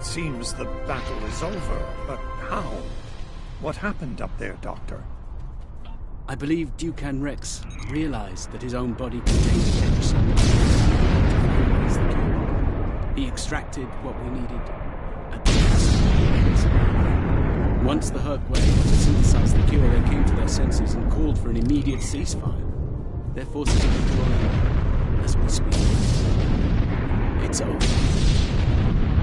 seems the battle is over, but how? What happened up there, Doctor? I believe Dukan Rex realized that his own body contained a Ketracel. He extracted what we needed at the last. Once the Herc were able to synthesize the cure, they came to their senses and called for an immediate ceasefire. Their forces are withdrawing as we speak. It's over.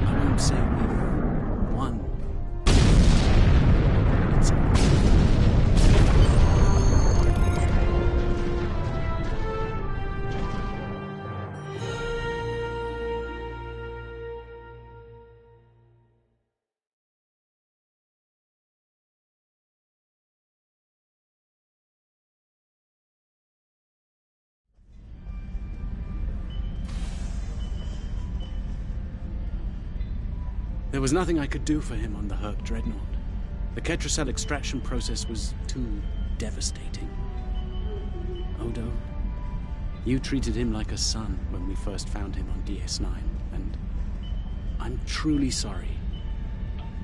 I won't say we've won. It's over. There was nothing I could do for him on the Herc Dreadnought. The Ketracel extraction process was too devastating. Odo, you treated him like a son when we first found him on DS9, and I'm truly sorry.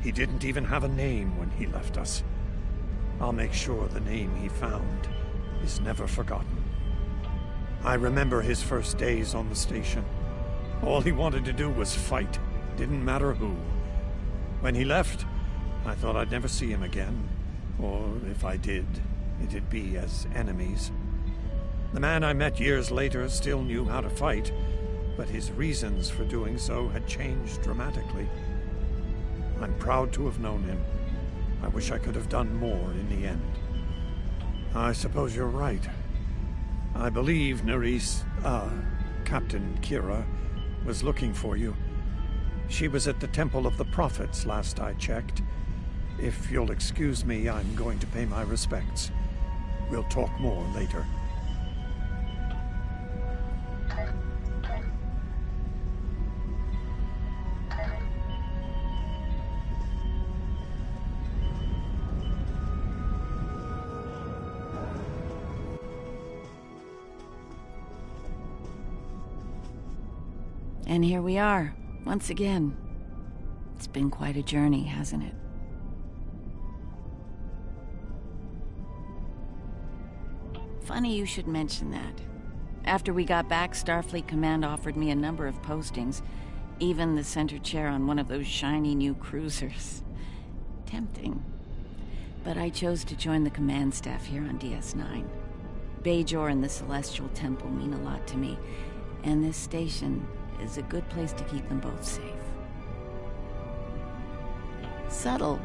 He didn't even have a name when he left us. I'll make sure the name he found is never forgotten. I remember his first days on the station. All he wanted to do was fight. Didn't matter who. When he left, I thought I'd never see him again. Or if I did, it'd be as enemies. The man I met years later still knew how to fight, but his reasons for doing so had changed dramatically. I'm proud to have known him. I wish I could have done more in the end. I suppose you're right. I believe Captain Kira was looking for you. She was at the Temple of the Prophets last I checked. If you'll excuse me, I'm going to pay my respects. We'll talk more later. And here we are, once again. It's been quite a journey, hasn't it? Funny you should mention that. After we got back, Starfleet Command offered me a number of postings, even the center chair on one of those shiny new cruisers. Tempting. But I chose to join the command staff here on DS9. Bajor and the Celestial Temple mean a lot to me, and this station is a good place to keep them both safe. Subtle,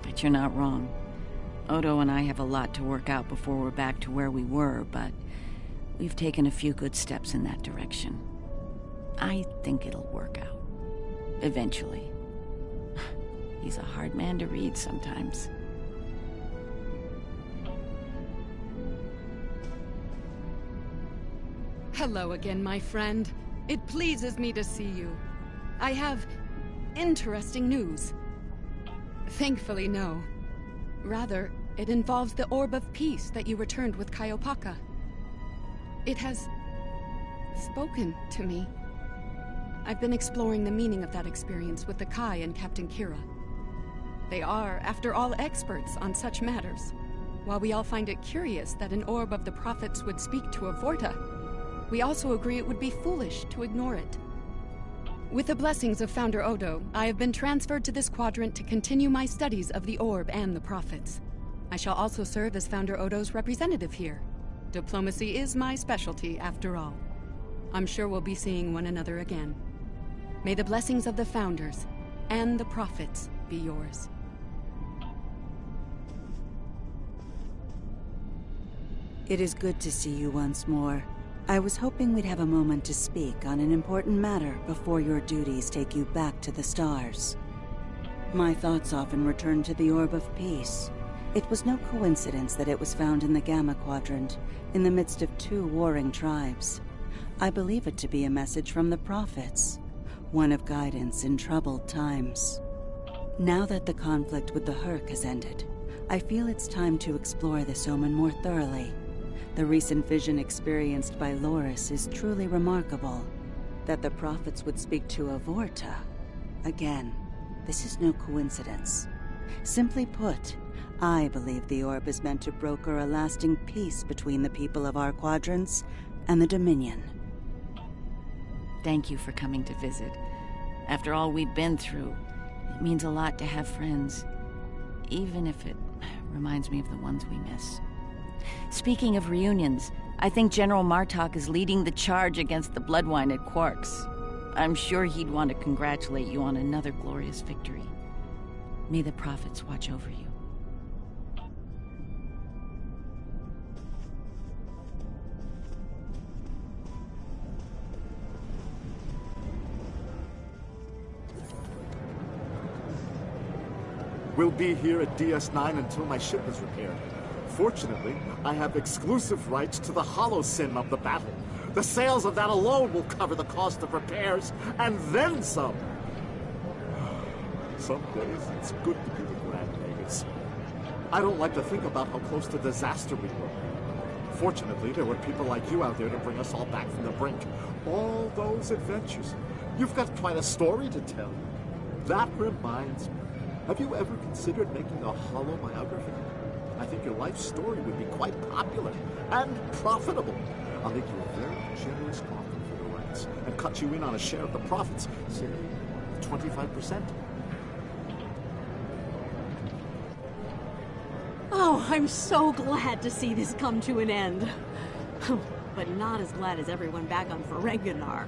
but you're not wrong. Odo and I have a lot to work out before we're back to where we were, but we've taken a few good steps in that direction. I think it'll work out. Eventually. He's a hard man to read sometimes. Hello again, my friend. It pleases me to see you. I have interesting news. Thankfully, no. Rather, it involves the Orb of Peace that you returned with Kaiopaka. It has spoken to me. I've been exploring the meaning of that experience with the Kai and Captain Kira. They are, after all, experts on such matters. While we all find it curious that an Orb of the Prophets would speak to a Vorta, we also agree it would be foolish to ignore it. With the blessings of Founder Odo, I have been transferred to this quadrant to continue my studies of the Orb and the Prophets. I shall also serve as Founder Odo's representative here. Diplomacy is my specialty, after all. I'm sure we'll be seeing one another again. May the blessings of the Founders and the Prophets be yours. It is good to see you once more. I was hoping we'd have a moment to speak on an important matter before your duties take you back to the stars. My thoughts often return to the Orb of Peace. It was no coincidence that it was found in the Gamma Quadrant, in the midst of two warring tribes. I believe it to be a message from the Prophets, one of guidance in troubled times. Now that the conflict with the Herc has ended, I feel it's time to explore this omen more thoroughly. The recent vision experienced by Loris is truly remarkable. That the Prophets would speak to a Vorta, again, This is no coincidence. Simply put, I believe the orb is meant to broker a lasting peace between the people of our quadrants and the Dominion. Thank you for coming to visit. After all we've been through, it means a lot to have friends, even if it reminds me of the ones we miss. Speaking of reunions, I think General Martok is leading the charge against the Bloodwine at Quark's. I'm sure he'd want to congratulate you on another glorious victory. May the prophets watch over you. We'll be here at DS9 until my ship is repaired. Fortunately, I have exclusive rights to the holosyn of the battle. The sales of that alone will cover the cost of repairs, and then some. Some days, it's good to be the Grand Magus. I don't like to think about how close to disaster we were. Fortunately, there were people like you out there to bring us all back from the brink. All those adventures. You've got quite a story to tell. That reminds me. Have you ever considered making a holo biography? I think your life story would be quite popular and profitable. I'll make you a very generous offer for the rights and cut you in on a share of the profits, say 25%. Oh, I'm so glad to see this come to an end. But not as glad as everyone back on Ferenginar.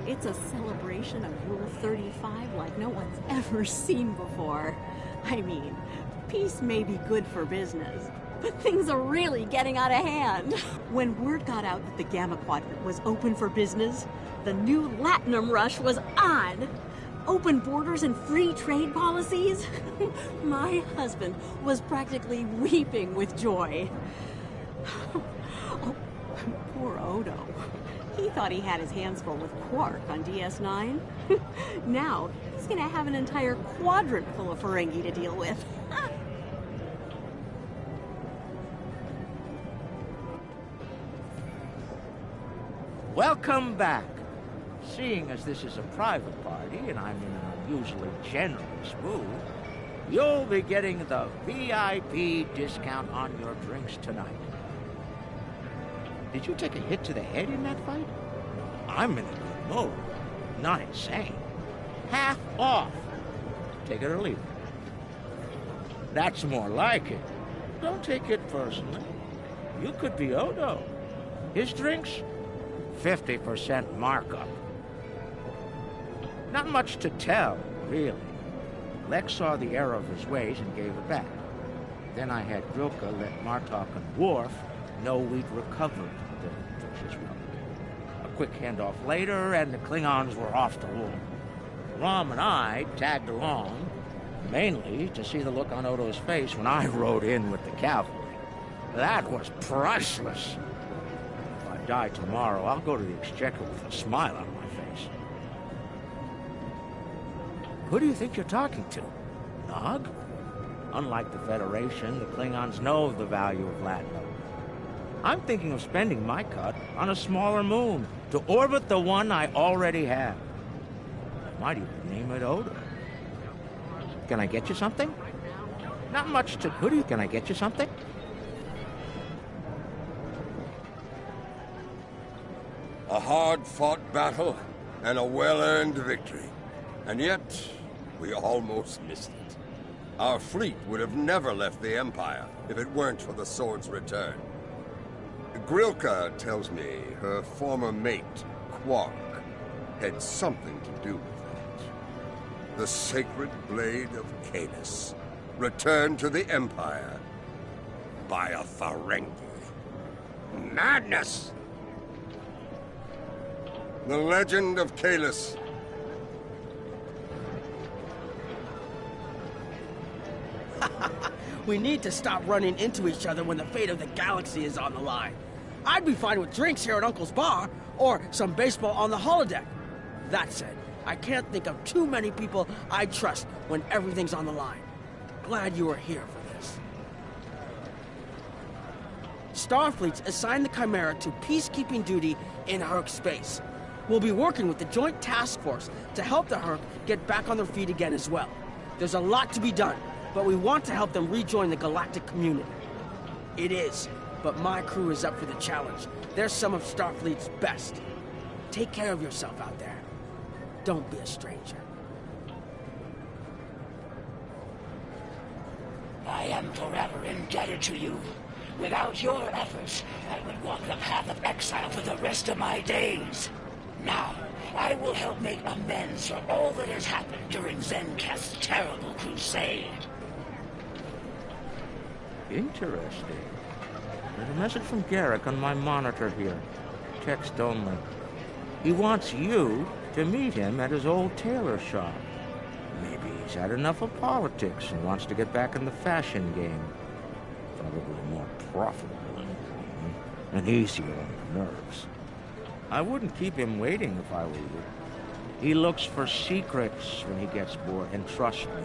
It's a celebration of Rule 35 like no one's ever seen before. I mean, peace may be good for business, but things are really getting out of hand. When word got out that the Gamma Quadrant was open for business, the new Latinum rush was on. Open borders and free trade policies. My husband was practically weeping with joy. Oh, poor Odo. He thought he had his hands full with Quark on DS9. Now, he's gonna have an entire quadrant full of Ferengi to deal with. Welcome back. Seeing as this is a private party and I'm in an unusually generous mood, you'll be getting the VIP discount on your drinks tonight. Did you take a hit to the head in that fight? I'm in a good mood. Not insane. Half off. Take it or leave it. That's more like it. Don't take it personally. You could be Odo. His drinks? 50% markup. Not much to tell, really. Lex saw the error of his ways and gave it back. Then I had Grilka let Martok and Worf know we'd recovered the precious relic. A quick handoff later, and the Klingons were off the wall. Rom and I tagged along, mainly to see the look on Odo's face when I rode in with the cavalry. That was priceless. If I die tomorrow, I'll go to the Exchequer with a smile on my face. Who do you think you're talking to? Nog? Unlike the Federation, the Klingons know of the value of Latinum. I'm thinking of spending my cut on a smaller moon to orbit the one I already have. I might even name it Odo. Can I get you something? Not much to... Can I get you something? A hard-fought battle and a well-earned victory. And yet, we almost missed it. Our fleet would have never left the Empire if it weren't for the sword's return. Grilka tells me her former mate, Quark, had something to do with it. The sacred blade of Canis, returned to the Empire by a Ferengi. Madness! The legend of Kalis. We need to stop running into each other when the fate of the galaxy is on the line. I'd be fine with drinks here at Uncle's bar, or some baseball on the holodeck. That said, I can't think of too many people I trust when everything's on the line. Glad you were here for this. Starfleet's assigned the Chimera to peacekeeping duty in Herc space. We'll be working with the Joint Task Force to help the Herc get back on their feet again as well. There's a lot to be done, but we want to help them rejoin the galactic community. It is, but my crew is up for the challenge. They're some of Starfleet's best. Take care of yourself out there. Don't be a stranger. I am forever indebted to you. Without your efforts, I would walk the path of exile for the rest of my days. Now, I will help make amends for all that has happened during Zencast's terrible crusade. Interesting. There's a message from Garrick on my monitor here. Text only. He wants you to meet him at his old tailor shop. Maybe he's had enough of politics and wants to get back in the fashion game. Probably more profitable and easier on the nerves. I wouldn't keep him waiting if I were you. He looks for secrets when he gets bored, and trust me,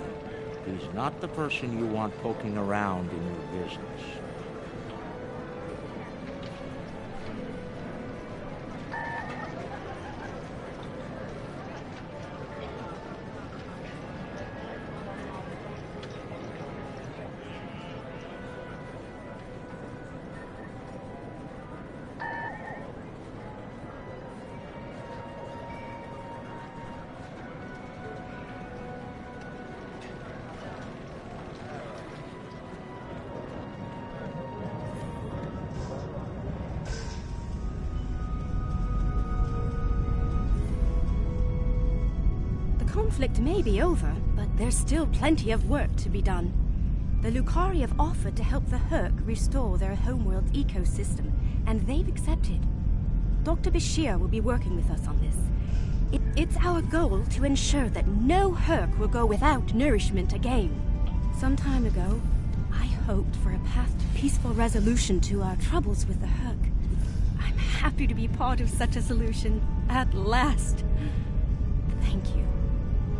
he's not the person you want poking around in your business. Conflict may be over, but there's still plenty of work to be done. The Lucari have offered to help the Herc restore their homeworld's ecosystem, and they've accepted. Dr. Bashir will be working with us on this. It's our goal to ensure that no Herc will go without nourishment again. Some time ago, I hoped for a path to peaceful resolution to our troubles with the Herc. I'm happy to be part of such a solution, at last. Thank you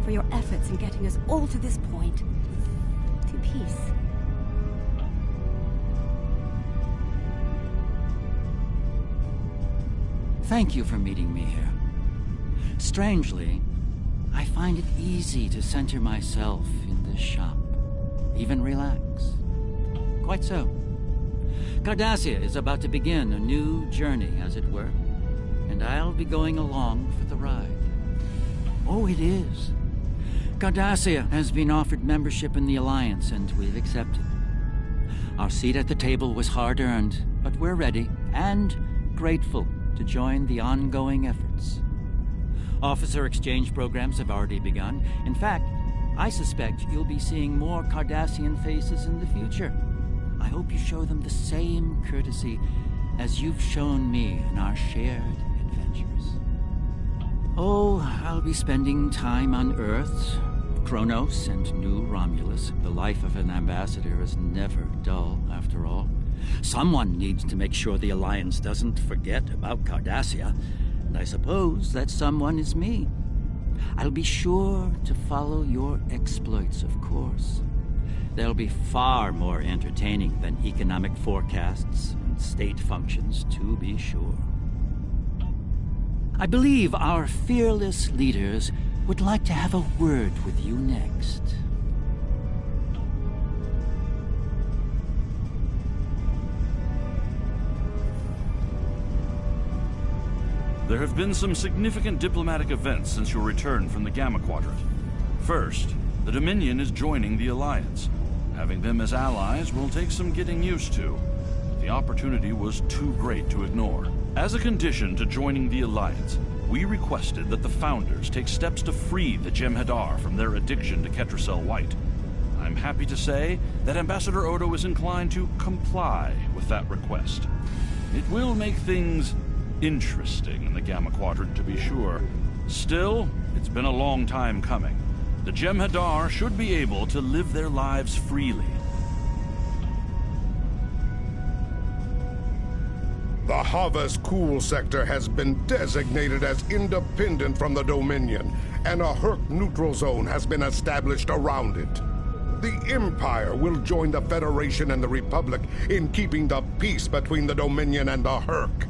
for your efforts in getting us all to this point, to peace. Thank you for meeting me here. Strangely, I find it easy to center myself in this shop, even relax. Quite so. Cardassia is about to begin a new journey, as it were, and I'll be going along for the ride. Oh, it is. Cardassia has been offered membership in the Alliance, and we've accepted. Our seat at the table was hard-earned, but we're ready and grateful to join the ongoing efforts. Officer exchange programs have already begun. In fact, I suspect you'll be seeing more Cardassian faces in the future. I hope you show them the same courtesy as you've shown me in our shared adventures. Oh, I'll be spending time on Earth, Kronos, and New Romulus. The life of an ambassador is never dull, after all. Someone needs to make sure the Alliance doesn't forget about Cardassia, and I suppose that someone is me. I'll be sure to follow your exploits, of course. They'll be far more entertaining than economic forecasts and state functions, to be sure. I believe our fearless leaders would like to have a word with you next. There have been some significant diplomatic events since your return from the Gamma Quadrant. First, the Dominion is joining the Alliance. Having them as allies will take some getting used to. The opportunity was too great to ignore. As a condition to joining the Alliance, we requested that the Founders take steps to free the Jem'Hadar from their addiction to Ketracel White. I'm happy to say that Ambassador Odo is inclined to comply with that request. It will make things interesting in the Gamma Quadrant, to be sure. Still, it's been a long time coming. The Jem'Hadar should be able to live their lives freely. The Havas Cool sector has been designated as independent from the Dominion, and a Herc neutral zone has been established around it. The Empire will join the Federation and the Republic in keeping the peace between the Dominion and the Herc.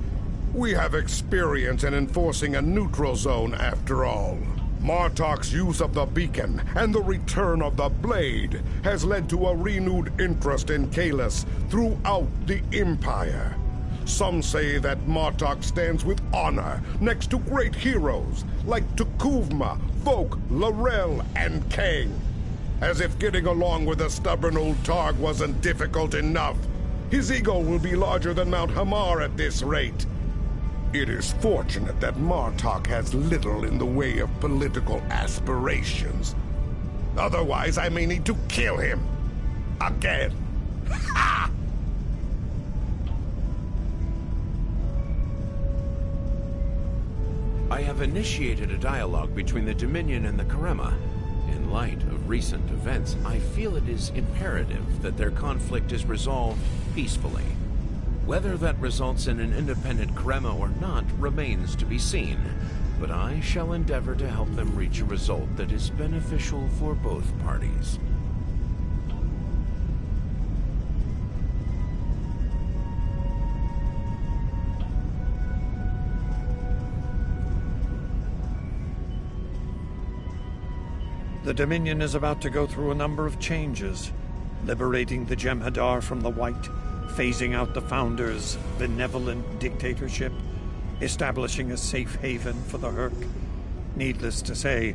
We have experience in enforcing a neutral zone after all. Martok's use of the beacon and the return of the blade has led to a renewed interest in Kalis throughout the Empire. Some say that Martok stands with honor next to great heroes like Tukuvma, Volk, Laurel, and Kang. As if getting along with the stubborn old Targ wasn't difficult enough. His ego will be larger than Mount Hamar at this rate. It is fortunate that Martok has little in the way of political aspirations. Otherwise, I may need to kill him. Again. Ha! I have initiated a dialogue between the Dominion and the Karema. In light of recent events, I feel it is imperative that their conflict is resolved peacefully. Whether that results in an independent Karema or not remains to be seen, but I shall endeavor to help them reach a result that is beneficial for both parties. The Dominion is about to go through a number of changes, liberating the Jem'Hadar from the White, phasing out the Founders' benevolent dictatorship, establishing a safe haven for the Hurk. Needless to say,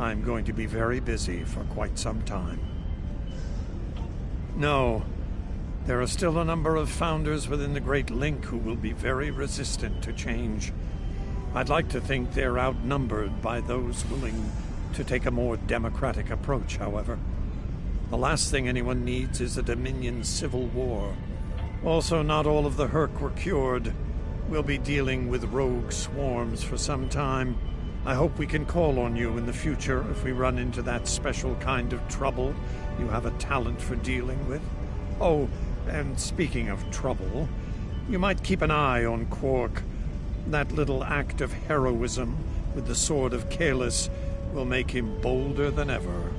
I'm going to be very busy for quite some time. No, there are still a number of Founders within the Great Link who will be very resistant to change. I'd like to think they're outnumbered by those willing to take a more democratic approach, however. The last thing anyone needs is a Dominion civil war. Also, not all of the Hurk were cured. We'll be dealing with rogue swarms for some time. I hope we can call on you in the future if we run into that special kind of trouble you have a talent for dealing with. Oh, and speaking of trouble, you might keep an eye on Quark. That little act of heroism with the Sword of Kalis will make him bolder than ever.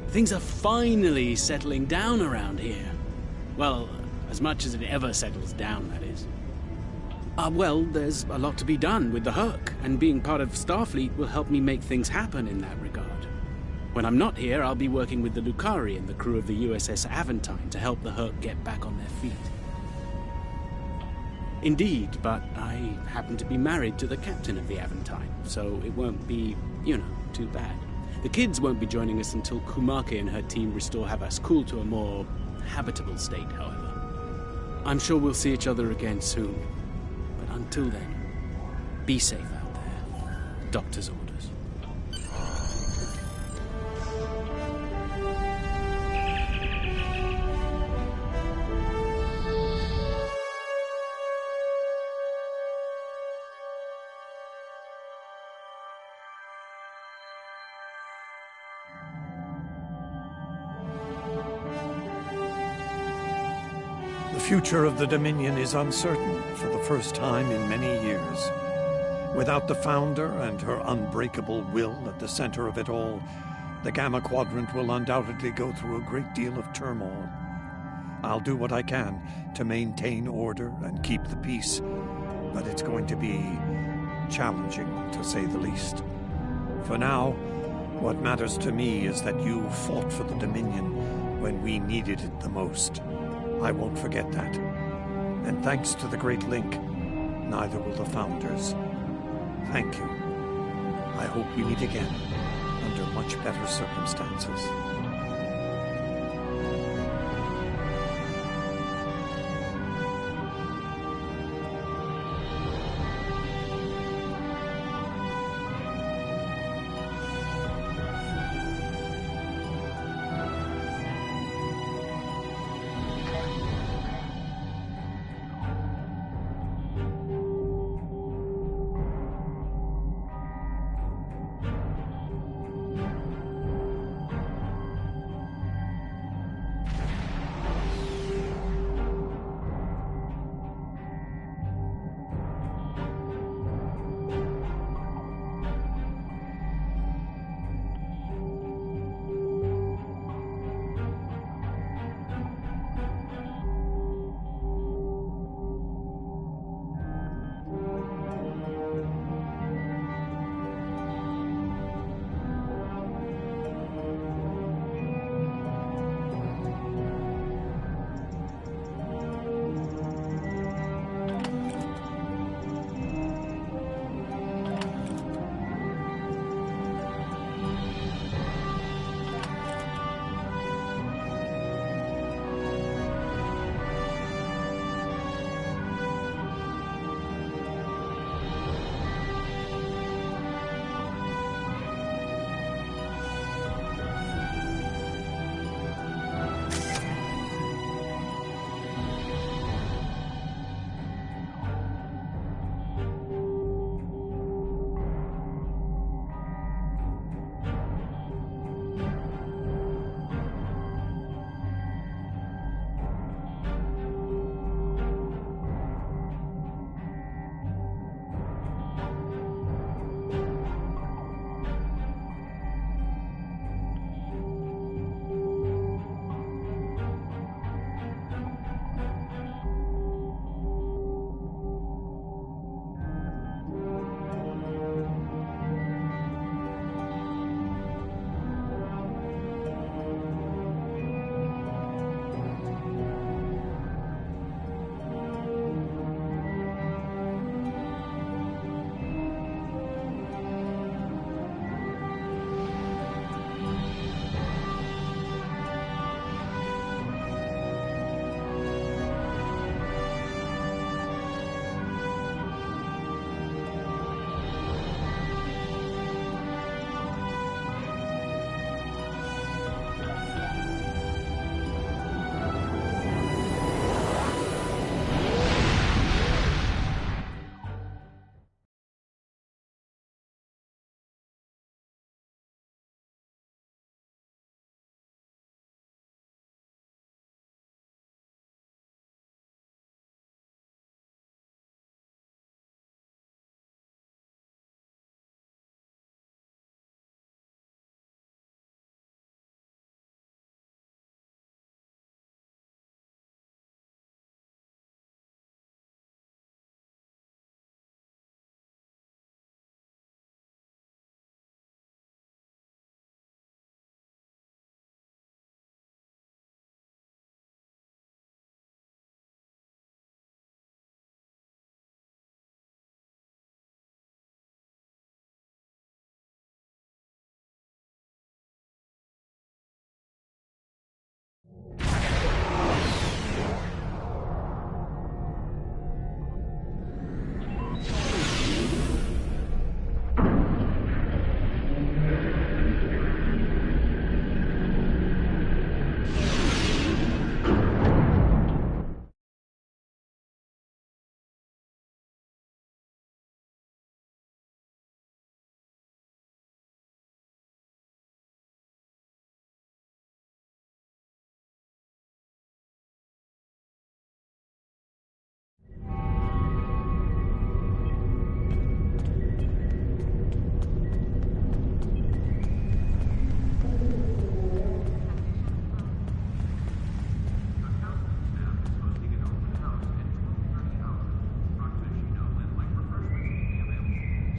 Things are finally settling down around here. Well, as much as it ever settles down, that is. Well, there's a lot to be done with the Hurk, and being part of Starfleet will help me make things happen in that regard. When I'm not here, I'll be working with the Lucari and the crew of the USS Aventine to help the Hurk get back on their feet. Indeed, but I happen to be married to the captain of the Aventine, so it won't be, too bad. The kids won't be joining us until Kumake and her team restore Havas Kul to a more habitable state, however. I'm sure we'll see each other again soon, but until then, be safe out there. Doctor's orders. The future of the Dominion is uncertain for the first time in many years. Without the Founder and her unbreakable will at the center of it all, the Gamma Quadrant will undoubtedly go through a great deal of turmoil. I'll do what I can to maintain order and keep the peace, but it's going to be challenging, to say the least. For now, what matters to me is that you fought for the Dominion when we needed it the most. I won't forget that. And thanks to the Great Link, neither will the Founders. Thank you. I hope we meet again under much better circumstances.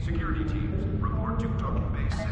Security teams, report to Tokyo Base 6.